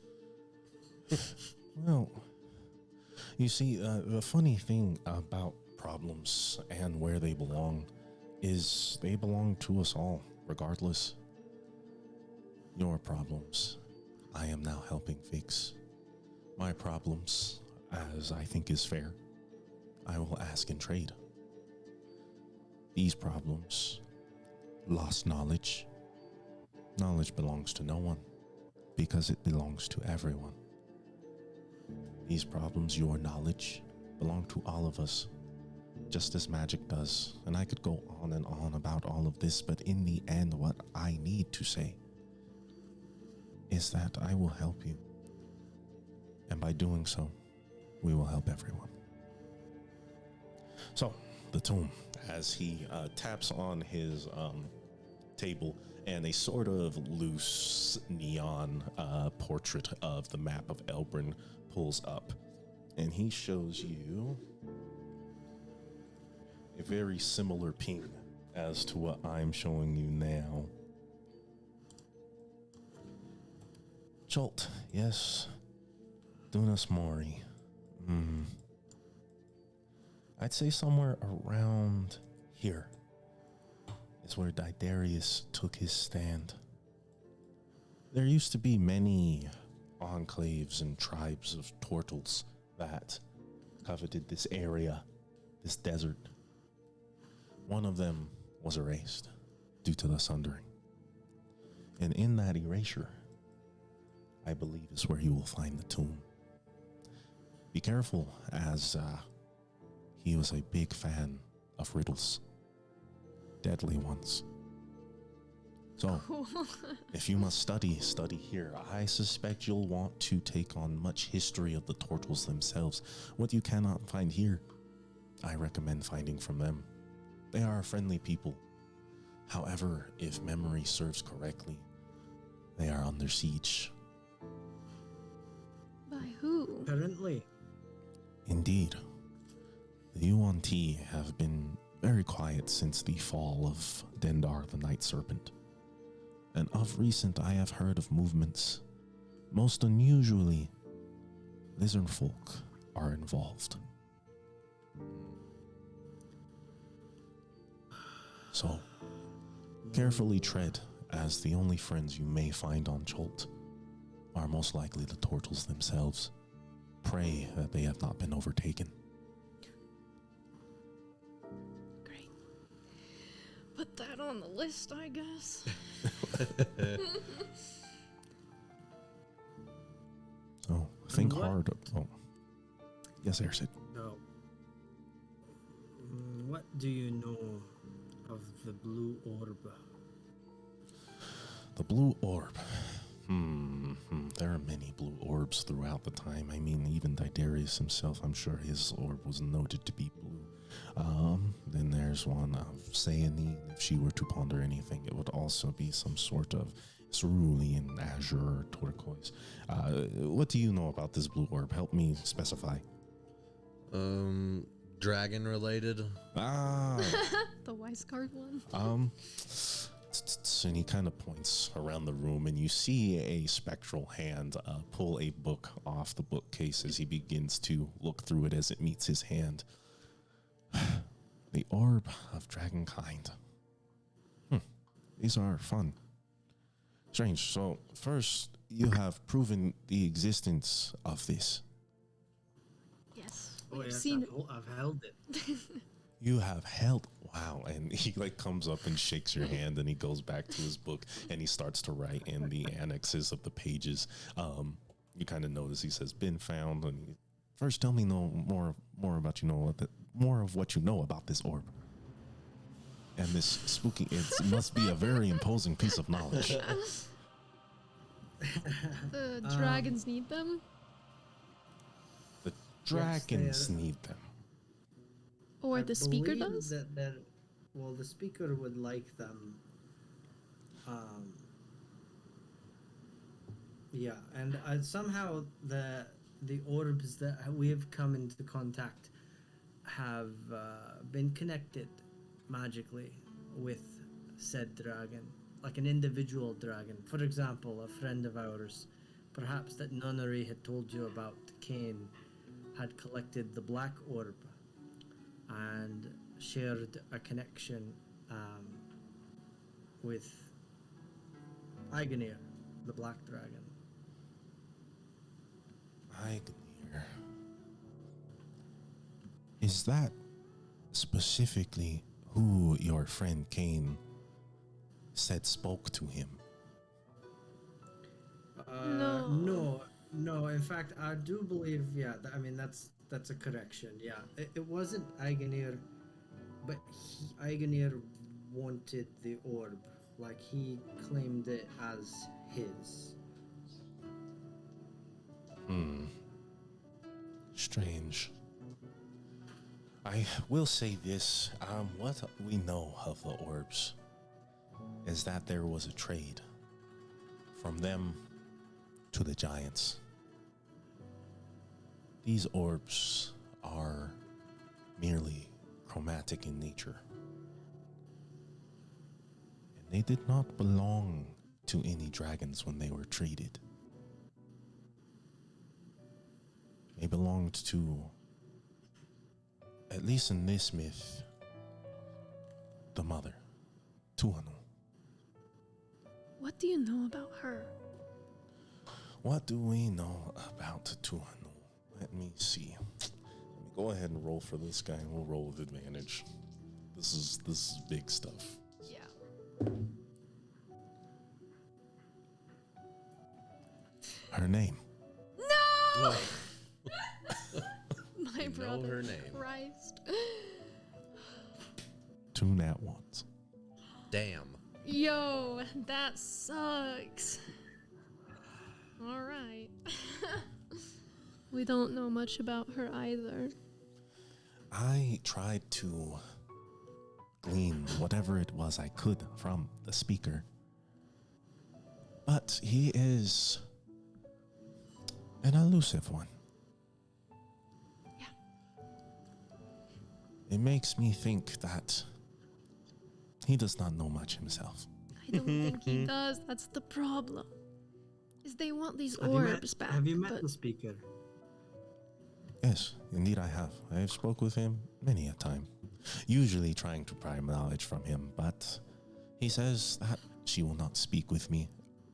Well, you see, the funny thing about problems and where they belong is they belong to us all, regardless. Your problems, I am now helping fix. My problems, as I think is fair, I will ask in trade. These problems, lost knowledge. Knowledge belongs to no one, because it belongs to everyone. These problems, your knowledge, belong to all of us, just as magic does. And I could go on and on about all of this, but in the end, what I need to say is that I will help you. And by doing so, we will help everyone. So, the tomb, as he taps on his table, and a sort of loose neon portrait of the map of Elbrun pulls up, and he shows you a very similar ping as to what I'm showing you now. Jolt, yes. Dunas Mori. I'd say somewhere around here is where Didarius took his stand. There used to be many enclaves and tribes of turtles that coveted this area, this desert. One of them was erased due to the sundering. And in that erasure, I believe is where you will find the tomb. Be careful, as he was a big fan of riddles, deadly ones. So, if you must study here. I suspect you'll want to take on much history of the Tortles themselves. What you cannot find here, I recommend finding from them. They are friendly people. However, if memory serves correctly, they are under siege. By who? Currently, Indeed. The Yuan Ti have been very quiet since the fall of Dendar the Night Serpent. And of recent I have heard of movements. Most unusually, lizard folk are involved. So, carefully tread, as the only friends you may find on Cholt are most likely the Tortles themselves. Pray that they have not been overtaken. Great. Put that on the list, I guess. So, think What? hard. Oh. Yes, Ersid. no. What do you know of the blue orb? The blue orb. There are many blue orbs throughout the time. I mean, even Didarius himself, I'm sure his orb was noted to be blue. Then there's one of Sayane. If she were to ponder anything, it would also be some sort of cerulean, azure, or turquoise. What do you know about this blue orb? Help me specify. Dragon related. The wise card one. And he kind of points around the room, and you see a spectral hand pull a book off the bookcase as he begins to look through it as it meets his hand. The Orb of Dragonkind. These are fun. Strange. So, first, you have proven the existence of this. Yes. Oh We've yes, seen I've held it. You have held. Wow. And he comes up and shakes your hand, and he goes back to his book and he starts to write in the annexes of the pages. You kind of notice he says been found, and first tell me more about more of what you know about this orb. And this spooky, it must be a very imposing piece of knowledge. the dragons need them. The dragons they- need them. Or I the speaker believe does? Well, the speaker would like them. Yeah, and somehow the orbs that we have come into contact have been connected magically with said dragon, like an individual dragon. For example, a friend of ours, perhaps that nunnery had told you about, Kane, had collected the black orb and shared a connection with Igonir, the black dragon. Ignir. Is that specifically who your friend Kane said spoke to him? No. In fact, I do believe, that's a correction. Yeah, it wasn't Igonir, but Igonir wanted the orb. Like, he claimed it as his. Strange. I will say this. What we know of the orbs is that there was a trade from them to the giants. These orbs are merely chromatic in nature. And they did not belong to any dragons when they were traded. They belonged to, at least in this myth, the mother, Tuanu. What do you know about her? What do we know about Tuanu? Let me see. Let me Go ahead and roll for this guy. We'll roll with advantage. This is big stuff. Yeah. Her name. No! My You know brother. her name. Christ. 2 nat ones. Damn. Yo, that sucks. All right. We don't know much about her either. I tried to glean whatever it was I could from the speaker. But he is an elusive one. Yeah. It makes me think that he does not know much himself. I don't think he does. That's the problem. Is they want these Have you met- orbs back. Have you met but the speaker? Yes, indeed I have. I have spoke with him many a time, usually trying to pry knowledge from him, but he says that she will not speak with me,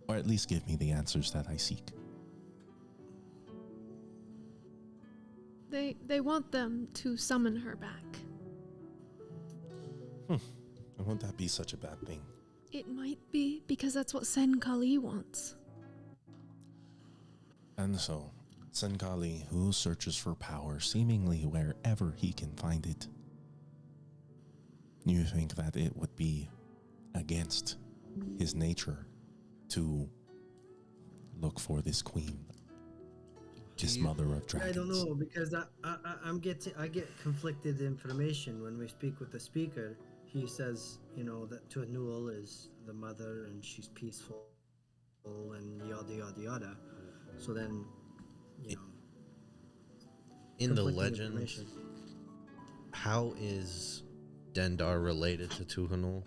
or at least give me the answers that I seek. they want them to summon her back. And would that be such a bad thing? It might be because that's what Sen Kali wants. And so, Senkali, who searches for power seemingly wherever he can find it, you think that it would be against his nature to look for this queen, this mother of dragons? I don't know because I get conflicted information when we speak with the speaker. He says, that Tuanul is the mother and she's peaceful and yada yada yada. So then, In the conflicting legend, information. how is Dendar related to Tuhanul?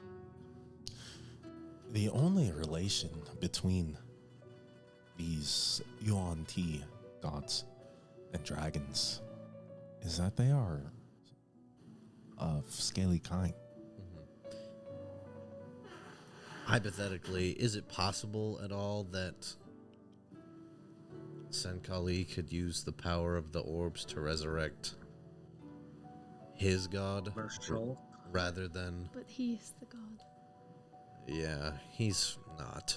The only relation between these Yuan Ti gods and dragons is that they are of scaly kind. Hypothetically, is it possible at all that Senkali could use the power of the orbs to resurrect his god Marshall. rather than... But he's the god. Yeah, he's not.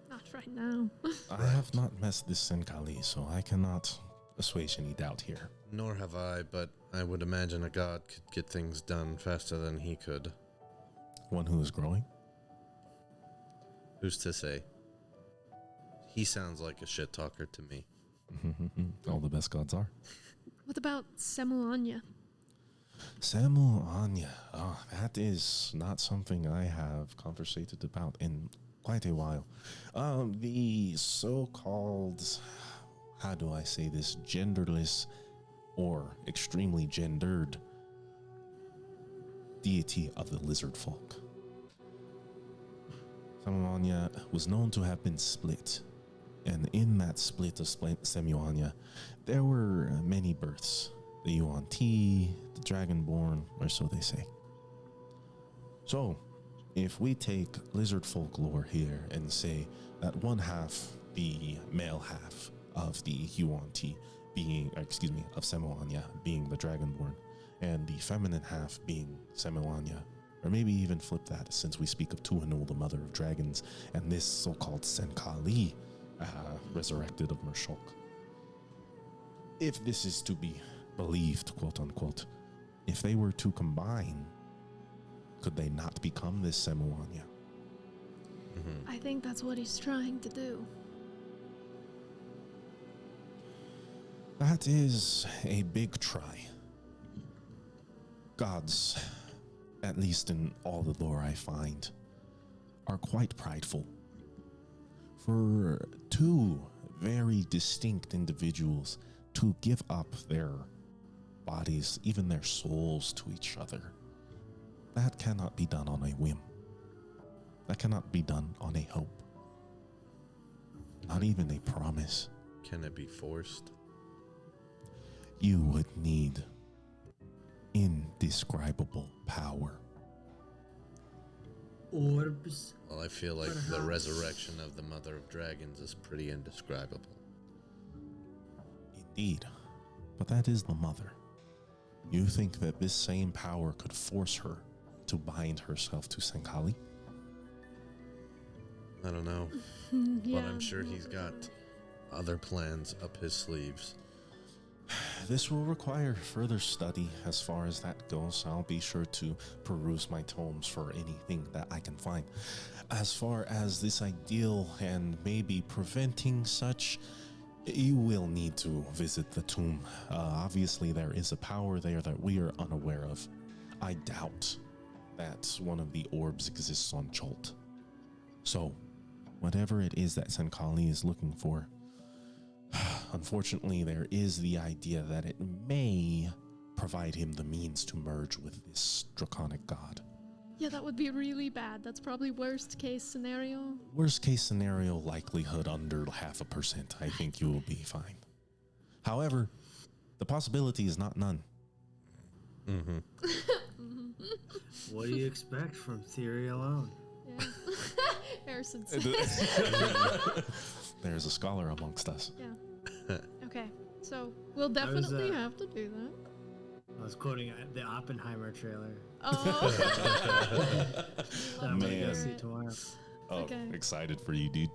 Not right now. I have not met this Senkali, so I cannot assuage any doubt here. Nor have I, but I would imagine a god could get things done faster than he could. One who is growing? Who's to say? He sounds like a shit talker to me. All the best gods are. What about Semuanya? Samu Anya. Oh, that is not something I have conversated about in quite a while. The so-called, how do I say this, genderless or extremely gendered deity of the lizard folk. Samuanya was known to have been split, and in that split of Samuanya, there were many births. The Yuan Ti, the Dragonborn, or so they say. So, if we take lizard folklore here and say that one half, the male half of the Yuan Ti of Samuanya being the Dragonborn, and the feminine half being Semuanya, or maybe even flip that since we speak of Tuhanul, the mother of dragons, and this so-called Senkali, resurrected of Mershulk. If this is to be believed, quote unquote, if they were to combine, could they not become this Semuanya? I think that's what he's trying to do. That is a big try. Gods, at least in all the lore I find, are quite prideful. For two very distinct individuals to give up their bodies, even their souls to each other, that cannot be done on a whim. That cannot be done on a hope. Not even a promise. Can it be forced? You would need indescribable power. Orbs. Well, I feel like the Perhaps. resurrection of the Mother of Dragons is pretty indescribable. Indeed. But that is the mother. You think that this same power could force her to bind herself to Senkali? I don't know, Yeah, but I'm sure he's got other plans up his sleeves. This will require further study as far as that goes. I'll be sure to peruse my tomes for anything that I can find. As far as this ideal and maybe preventing such, you will need to visit the tomb. Obviously, there is a power there that we are unaware of. I doubt that one of the orbs exists on Cholt. So, whatever it is that Senkali is looking for, unfortunately, there is the idea that it may provide him the means to merge with this draconic god. Yeah, that would be really bad. That's probably worst case scenario. Worst case scenario likelihood under 0.5%. I think you will be fine. However, the possibility is not none. Mm-hmm. What do you expect from theory alone? Yeah. Harrison. There's a scholar amongst us. Yeah. Okay. So we'll definitely have to do that. I was quoting the Oppenheimer trailer Oh. that I'm gonna go Man. see tomorrow. Oh, Okay. excited for you, dude.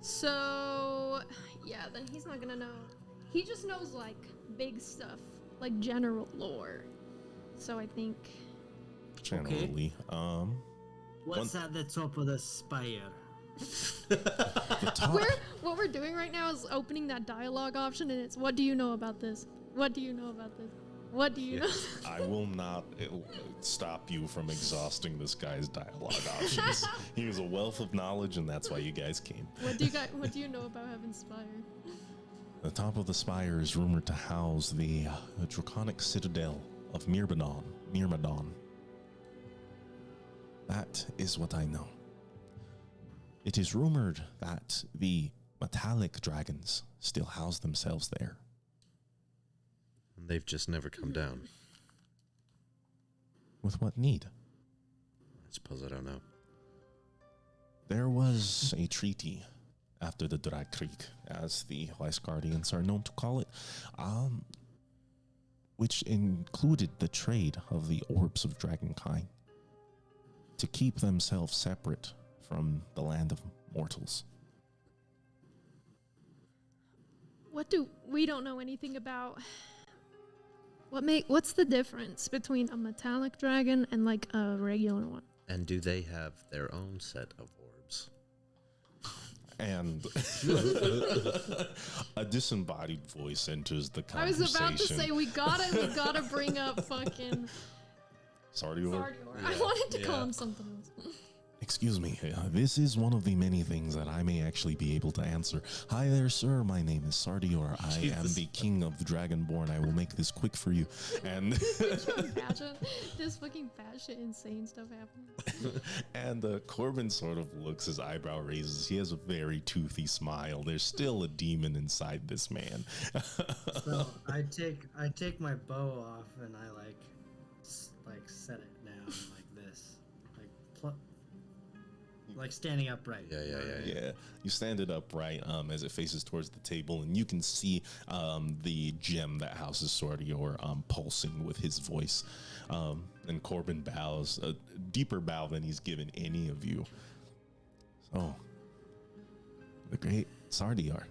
So yeah, then he's not gonna know. He just knows like big stuff, like general lore. So I think Generally. What's at the top of the spire? The top. what we're doing right now is opening that dialogue option, and it's what do you know about this? What do you know about this? What do you know? I will not stop you from exhausting this guy's dialogue options. He has a wealth of knowledge, and that's why you guys came. What do you know about Heaven Spire? The top of the spire is rumored to house the draconic citadel of Myrmidon. That is what I know. It is rumored that the metallic dragons still house themselves there. They've just never come down. With what need? I suppose I don't know. There was a treaty after the Drag Creek, as the Vice Guardians are known to call it, which included the trade of the orbs of dragonkind to keep themselves separate from the land of mortals. We don't know anything about what's the difference between a metallic dragon and like a regular one? And do they have their own set of orbs? And a disembodied voice enters the I conversation. was about to say we gotta bring up fucking Sardior. Sardior. I wanted to call him something else. Excuse me, this is one of the many things that I may actually be able to answer. Hi there, sir. My name is Sardior. I am the king of the Dragonborn. I will make this quick for you. And Imagine this fucking batshit insane stuff happening. and Corbin sort of looks, his eyebrow raises. He has a very toothy smile. There's still a demon inside this man. So I take my bow off and I like set it down like this, like standing upright. Yeah. You stand it upright as it faces towards the table, and you can see the gem that houses Sardior pulsing with his voice. And Corbin bows, a deeper bow than he's given any of you. So, the great Sardior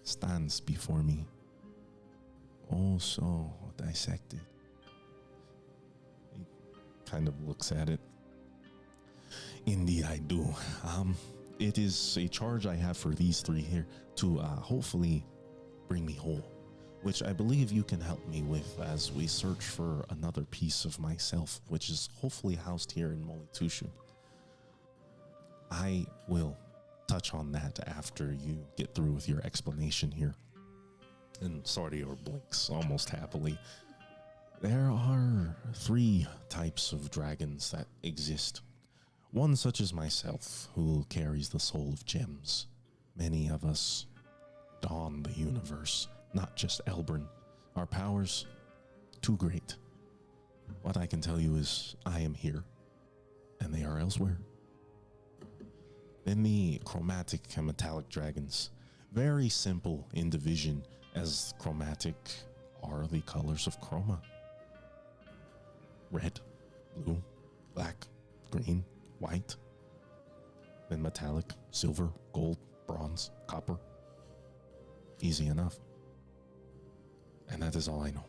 stands before me. Oh, so dissected. He kind of looks at it. Indeed, I do. It is a charge I have for these three here to hopefully bring me whole, which I believe you can help me with as we search for another piece of myself, which is hopefully housed here in Molitushu. I will touch on that after you get through with your explanation here. And Sardior blinks almost happily. There are 3 types of dragons that exist. One such as myself, who carries the soul of gems. Many of us dawn the universe, not just Elbrun. Our powers, too great. What I can tell you is I am here, and they are elsewhere. Then the chromatic and metallic dragons. Very simple in division, as chromatic are the colors of chroma. Red, blue, black, green, white, then metallic, silver, gold, bronze, copper. Easy enough. And that is all I know.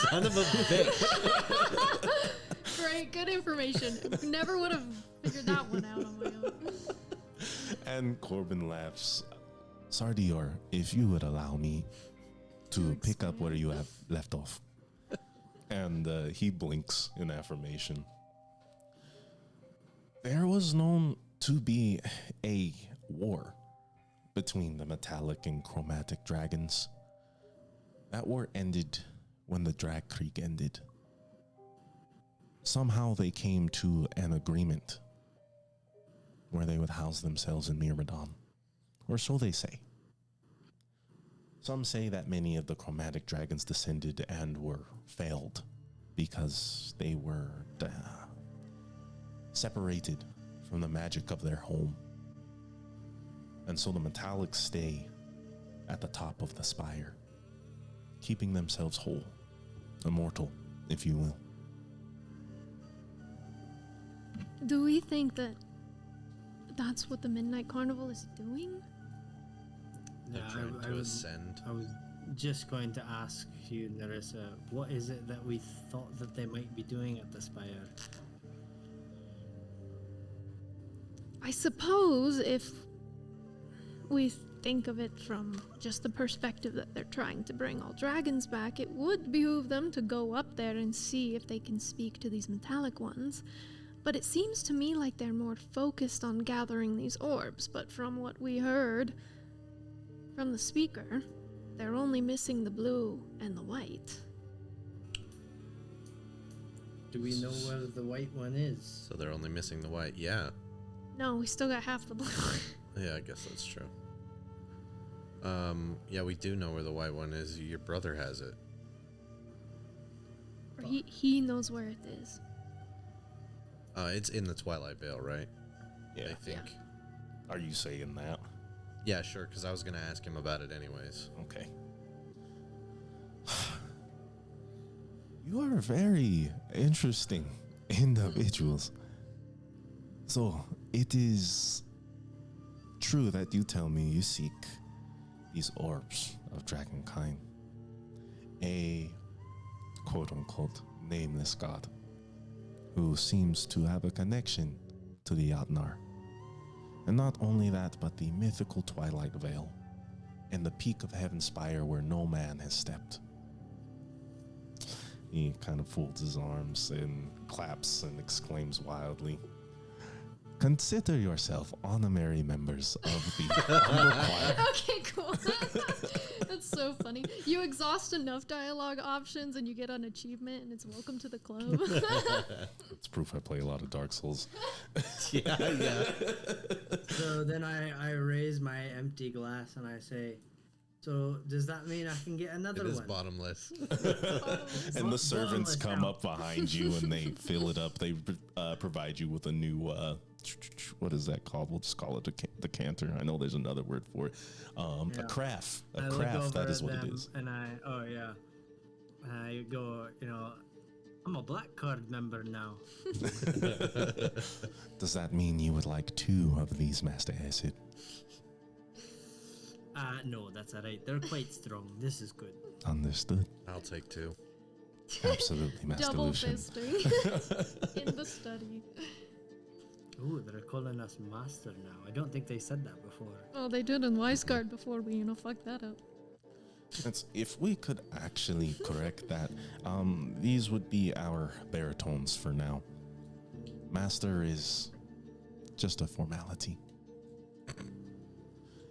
Son of a bitch. Great, good information. Never would have figured that one out on my own. And Corbin laughs. Sardior, if you would allow me to pick up where you have left off. And he blinks in affirmation. There was known to be a war between the metallic and chromatic dragons. That war ended when the Drag Creek ended. Somehow they came to an agreement where they would house themselves in Myrmidon, or so they say. Some say that many of the chromatic dragons descended and were failed because they were separated from the magic of their home. And so the metallics stay at the top of the spire, keeping themselves whole, immortal, if you will. Do we think that that's what the Midnight Carnival is doing? They're trying to ascend. I was just going to ask you, Nerissa, what is it that we thought that they might be doing at the Spire? I suppose if we think of it from just the perspective that they're trying to bring all dragons back, it would behoove them to go up there and see if they can speak to these metallic ones. But it seems to me like they're more focused on gathering these orbs, but from what we heard from the speaker, they're only missing the blue and the white. Do we know where the white one is? So they're only missing the white. Yeah. No, we still got half the blue. Yeah, I guess that's true. Yeah, we do know where the white one is. Your brother has it. Or he knows where it is. It's in the Twilight Vale, right? Yeah. I think. Are you saying that? Yeah, sure, because I was going to ask him about it anyways. Okay. You are very interesting individuals. So, it is true that you tell me you seek these orbs of dragonkind. A quote-unquote nameless god who seems to have a connection to the Yatnar. And not only that, but the mythical Twilight Vale and the peak of Heaven Spire where no man has stepped. He kind of folds his arms and claps and exclaims wildly, "Consider yourself honorary members of the Humble Choir." Okay, cool. That's so funny. You exhaust enough dialogue options and you get an achievement and it's welcome to the club. It's proof I play a lot of Dark Souls. Yeah. So then I raise my empty glass and I say, so does that mean I can get another It is one? bottomless. And the servants Bottomless come now. up behind you and they fill it up. They provide you with a new, what is that called? We'll just call it a decanter. I know there's another word for it. A Yeah. craft. I A look craft, that over is at what it them is. And I go, I'm a black card member now. Does that mean you would like 2 of these, Master Acid? No, that's alright. They're quite strong. This is good. Understood. I'll take 2. Absolutely, Master Double Lucian. fisting in the study. Ooh, they're calling us master now. I don't think they said that before. Oh, they did in Wiseguard before we, fucked that up. If we could actually correct that, these would be our baritones for now. Master is just a formality.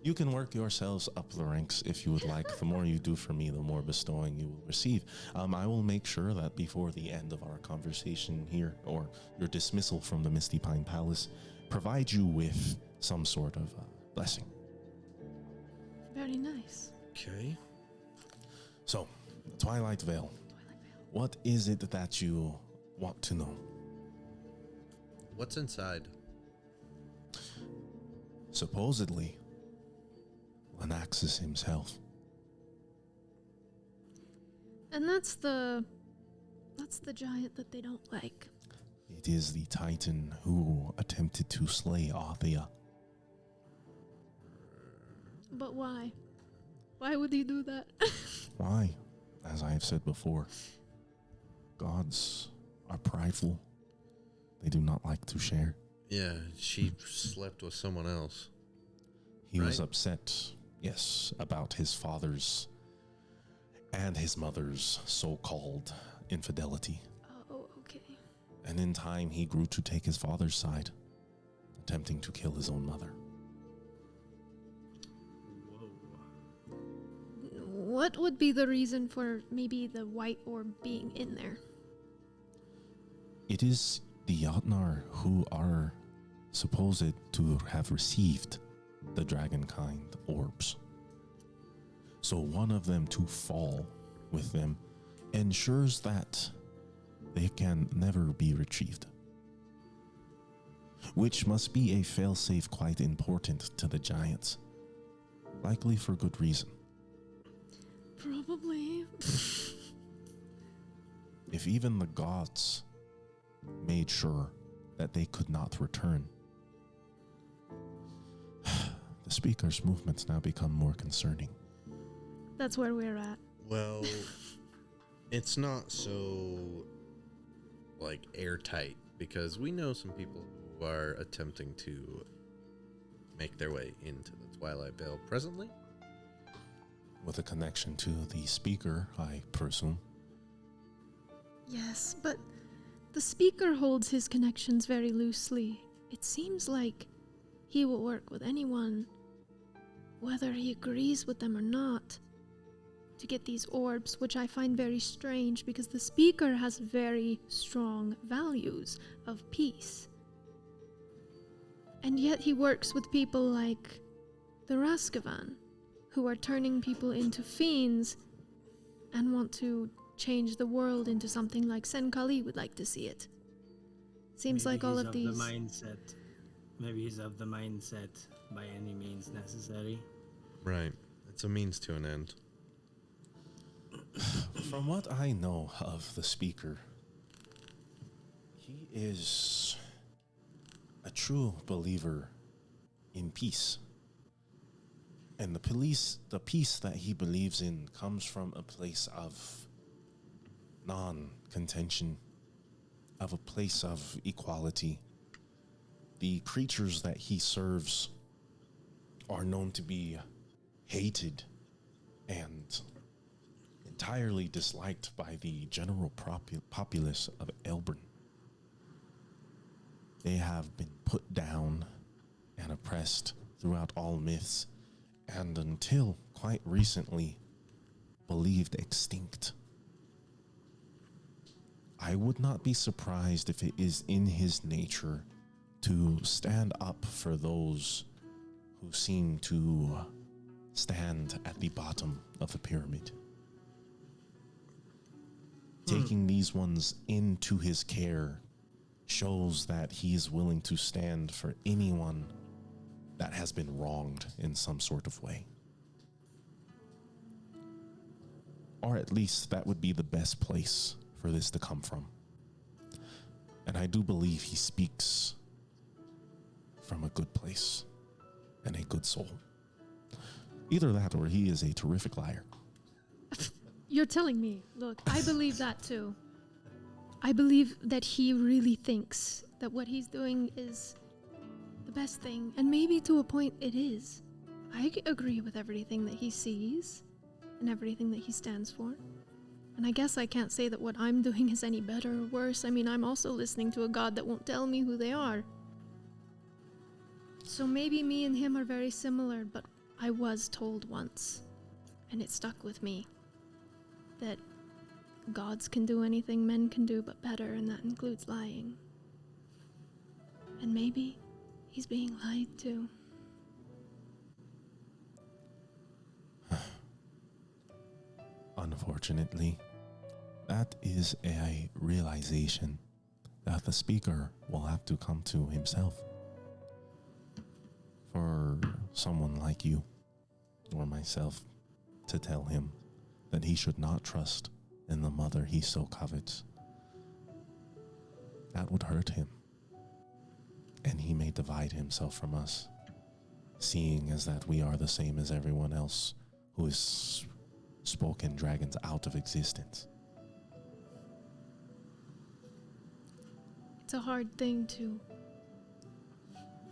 You can work yourselves up the ranks if you would like. The more you do for me, the more bestowing you will receive. I will make sure that before the end of our conversation here, or your dismissal from the Misty Pine Palace, provide you with some sort of blessing. Very nice. Okay. So, the Twilight Vale. What is it that you want to know? What's inside? Supposedly, Lenaxis himself And that's the giant that they don't like. It is the Titan who attempted to slay Arthea. But why? Why would he do that? Why? As I have said before, gods are prideful. They do not like to share. Yeah, she slept with someone else. He was Right. upset, yes, about his father's and his mother's so-called infidelity. Oh, okay. And in time, he grew to take his father's side, attempting to kill his own mother. Whoa. What would be the reason for maybe the white orb being in there? It is the Jotnar who are supposed to have received the dragonkind orbs. So one of them to fall with them ensures that they can never be retrieved. Which must be a failsafe quite important to the giants. Likely for good reason. Probably. If even the gods made sure that they could not return, the speaker's movements now become more concerning. That's where we're at. Well, it's not so, like, airtight, because we know some people who are attempting to make their way into the Twilight Vale presently. With a connection to the speaker, I presume. Yes, but the speaker holds his connections very loosely. It seems like he will work with anyone, whether he agrees with them or not, to get these orbs, which I find very strange because the speaker has very strong values of peace. And yet he works with people like the Raskavan, who are turning people into fiends and want to change the world into something like Senkali would like to see it. Seems Maybe like all he's of these... the mindset. Maybe he's of the mindset by any means necessary. Right. It's a means to an end. From what I know of the speaker, he is a true believer in peace. And the peace that he believes in comes from a place of non-contention, of a place of equality. The creatures that he serves are known to be hated and entirely disliked by the general populace of Elbern. They have been put down and oppressed throughout all myths, and until quite recently, believed extinct. I would not be surprised if it is in his nature to stand up for those who seem to stand at the bottom of the pyramid. Taking these ones into his care shows that he is willing to stand for anyone that has been wronged in some sort of way. Or at least that would be the best place for this to come from. And I do believe he speaks from a good place and a good soul. Either that or he is a terrific liar. You're telling me. Look, I believe that too. I believe that he really thinks that what he's doing is the best thing, and maybe to a point it is. I agree with everything that he sees and everything that he stands for. And I guess I can't say that what I'm doing is any better or worse. I mean, I'm also listening to a god that won't tell me who they are. So maybe me and him are very similar, but I was told once, and it stuck with me, that gods can do anything men can do but better, and that includes lying. And maybe he's being lied to. Unfortunately, that is a realization that the speaker will have to come to himself. For someone like you or myself to tell him that he should not trust and the mother he so covets. That would hurt him, and he may divide himself from us, seeing as that we are the same as everyone else who has spoken dragons out of existence. It's a hard thing to.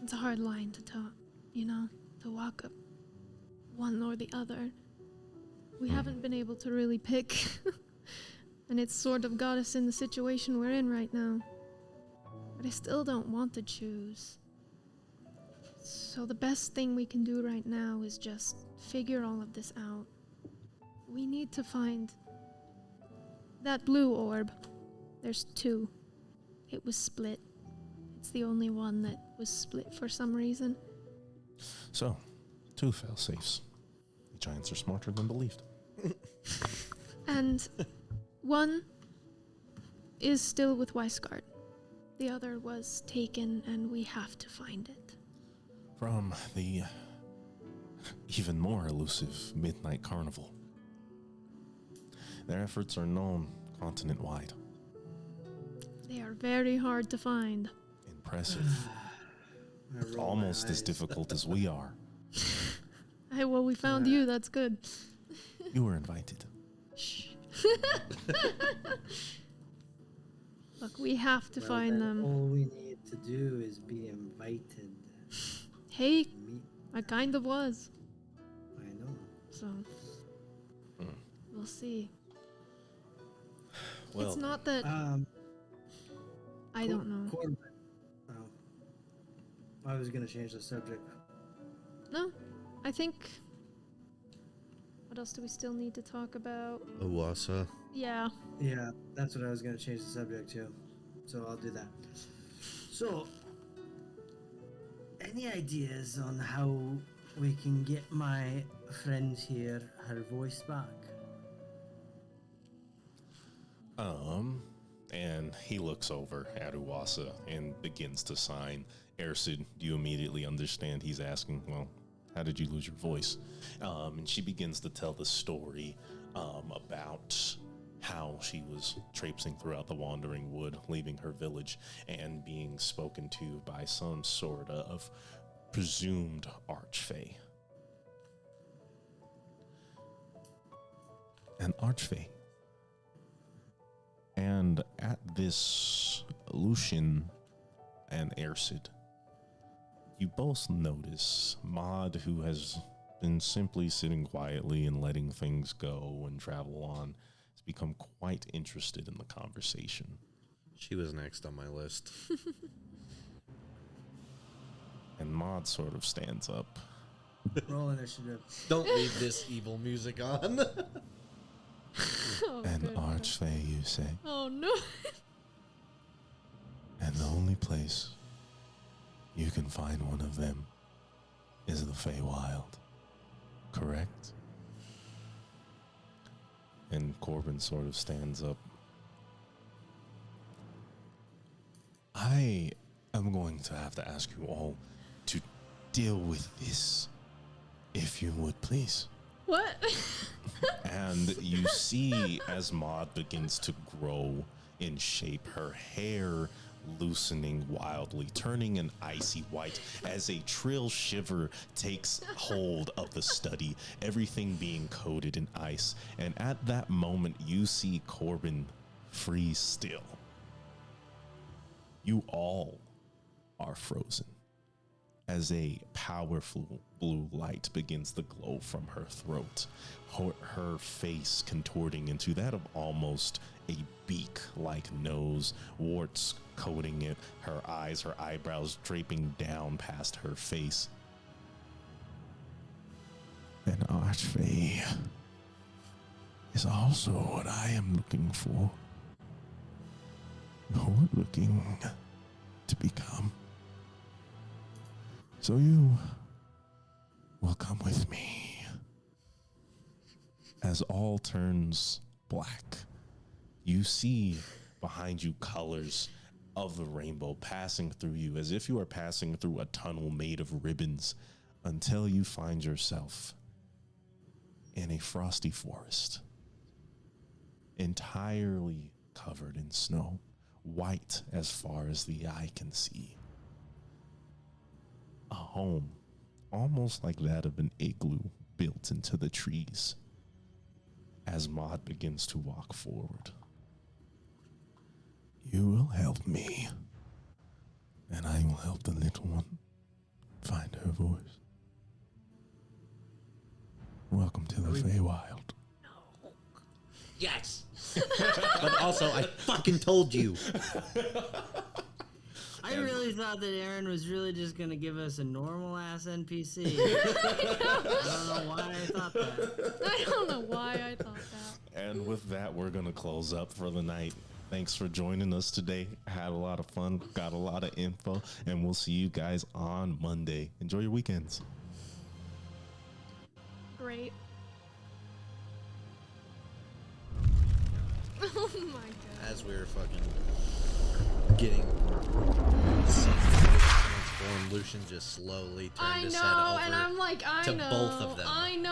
It's a hard line to talk, to walk up one or the other. We haven't been able to really pick, and it's sort of got us in the situation we're in right now. But I still don't want to choose. So the best thing we can do right now is just figure all of this out. We need to find that blue orb. There's 2. It was split. It's the only one that was split for some reason. So, 2 fail-safes. The giants are smarter than believed. And one is still with Weisgard. The other was taken, and we have to find it. From the even more elusive Midnight Carnival. Their efforts are known continent-wide. They are very hard to find. Impressive. Almost as difficult as we are. Well, we found you. That's good. You were invited. Shh. Look, we have to find them. All we need to do is be invited. Hey, to meet. I kind of was. I know. So, we'll see. Well, It's not that I don't know. Corbin. Oh. I was going to change the subject. No, I think. What else do we still need to talk about? Oasa. Yeah. Yeah, that's what I was going to change the subject to. So I'll do that. So, any ideas on how we can get my friend here her voice back? And he looks over at Uwasa and begins to sign. Ersid, you immediately understand he's asking, well, how did you lose your voice? And she begins to tell the story about how she was traipsing throughout the wandering wood, leaving her village, and being spoken to by some sort of presumed archfey. An archfey. And at this, Lucian and Ersid, you both notice Maud, who has been simply sitting quietly and letting things go and travel on, has become quite interested in the conversation. She was next on my list. And Maud sort of stands up. Roll initiative. Don't leave this evil music on. Oh, An goodness. archfey, you say? Oh no. And the only place you can find one of them is the Feywild, correct? And Corbin sort of stands up. I am going to have to ask you all to deal with this, if you would, please. What? And you see as Maud begins to grow in shape, her hair loosening wildly, turning an icy white as a trill shiver takes hold of the study, everything being coated in ice. And at that moment, you see Corbin freeze still. You all are frozen as a powerful blue light begins to glow from her throat, her face contorting into that of almost a beak-like nose, warts coating it, her eyes, her eyebrows draping down past her face. An archfey is also what I am looking for. You're looking to become. So you will come with me. As all turns black, you see behind you colors of the rainbow passing through you as if you are passing through a tunnel made of ribbons until you find yourself in a frosty forest. entirely covered in snow, white as far as the eye can see. A home, almost like that of an igloo, built into the trees. As Maud begins to walk forward. You will help me, and I will help the little one find her voice. Welcome to the Feywild. Yes. But also, I fucking told you. I really thought that Aaron was really just gonna give us a normal ass NPC. I don't know why I thought that. I don't know why I thought that. And with that, we're going to close up for the night. Thanks for joining us today. Had a lot of fun, got a lot of info, and we'll see you guys on Monday. Enjoy your weekends. Great. Oh my god. As we were fucking getting transformed, Lucian just slowly turned I his know, head over and I'm like, I to know. both of them. I know.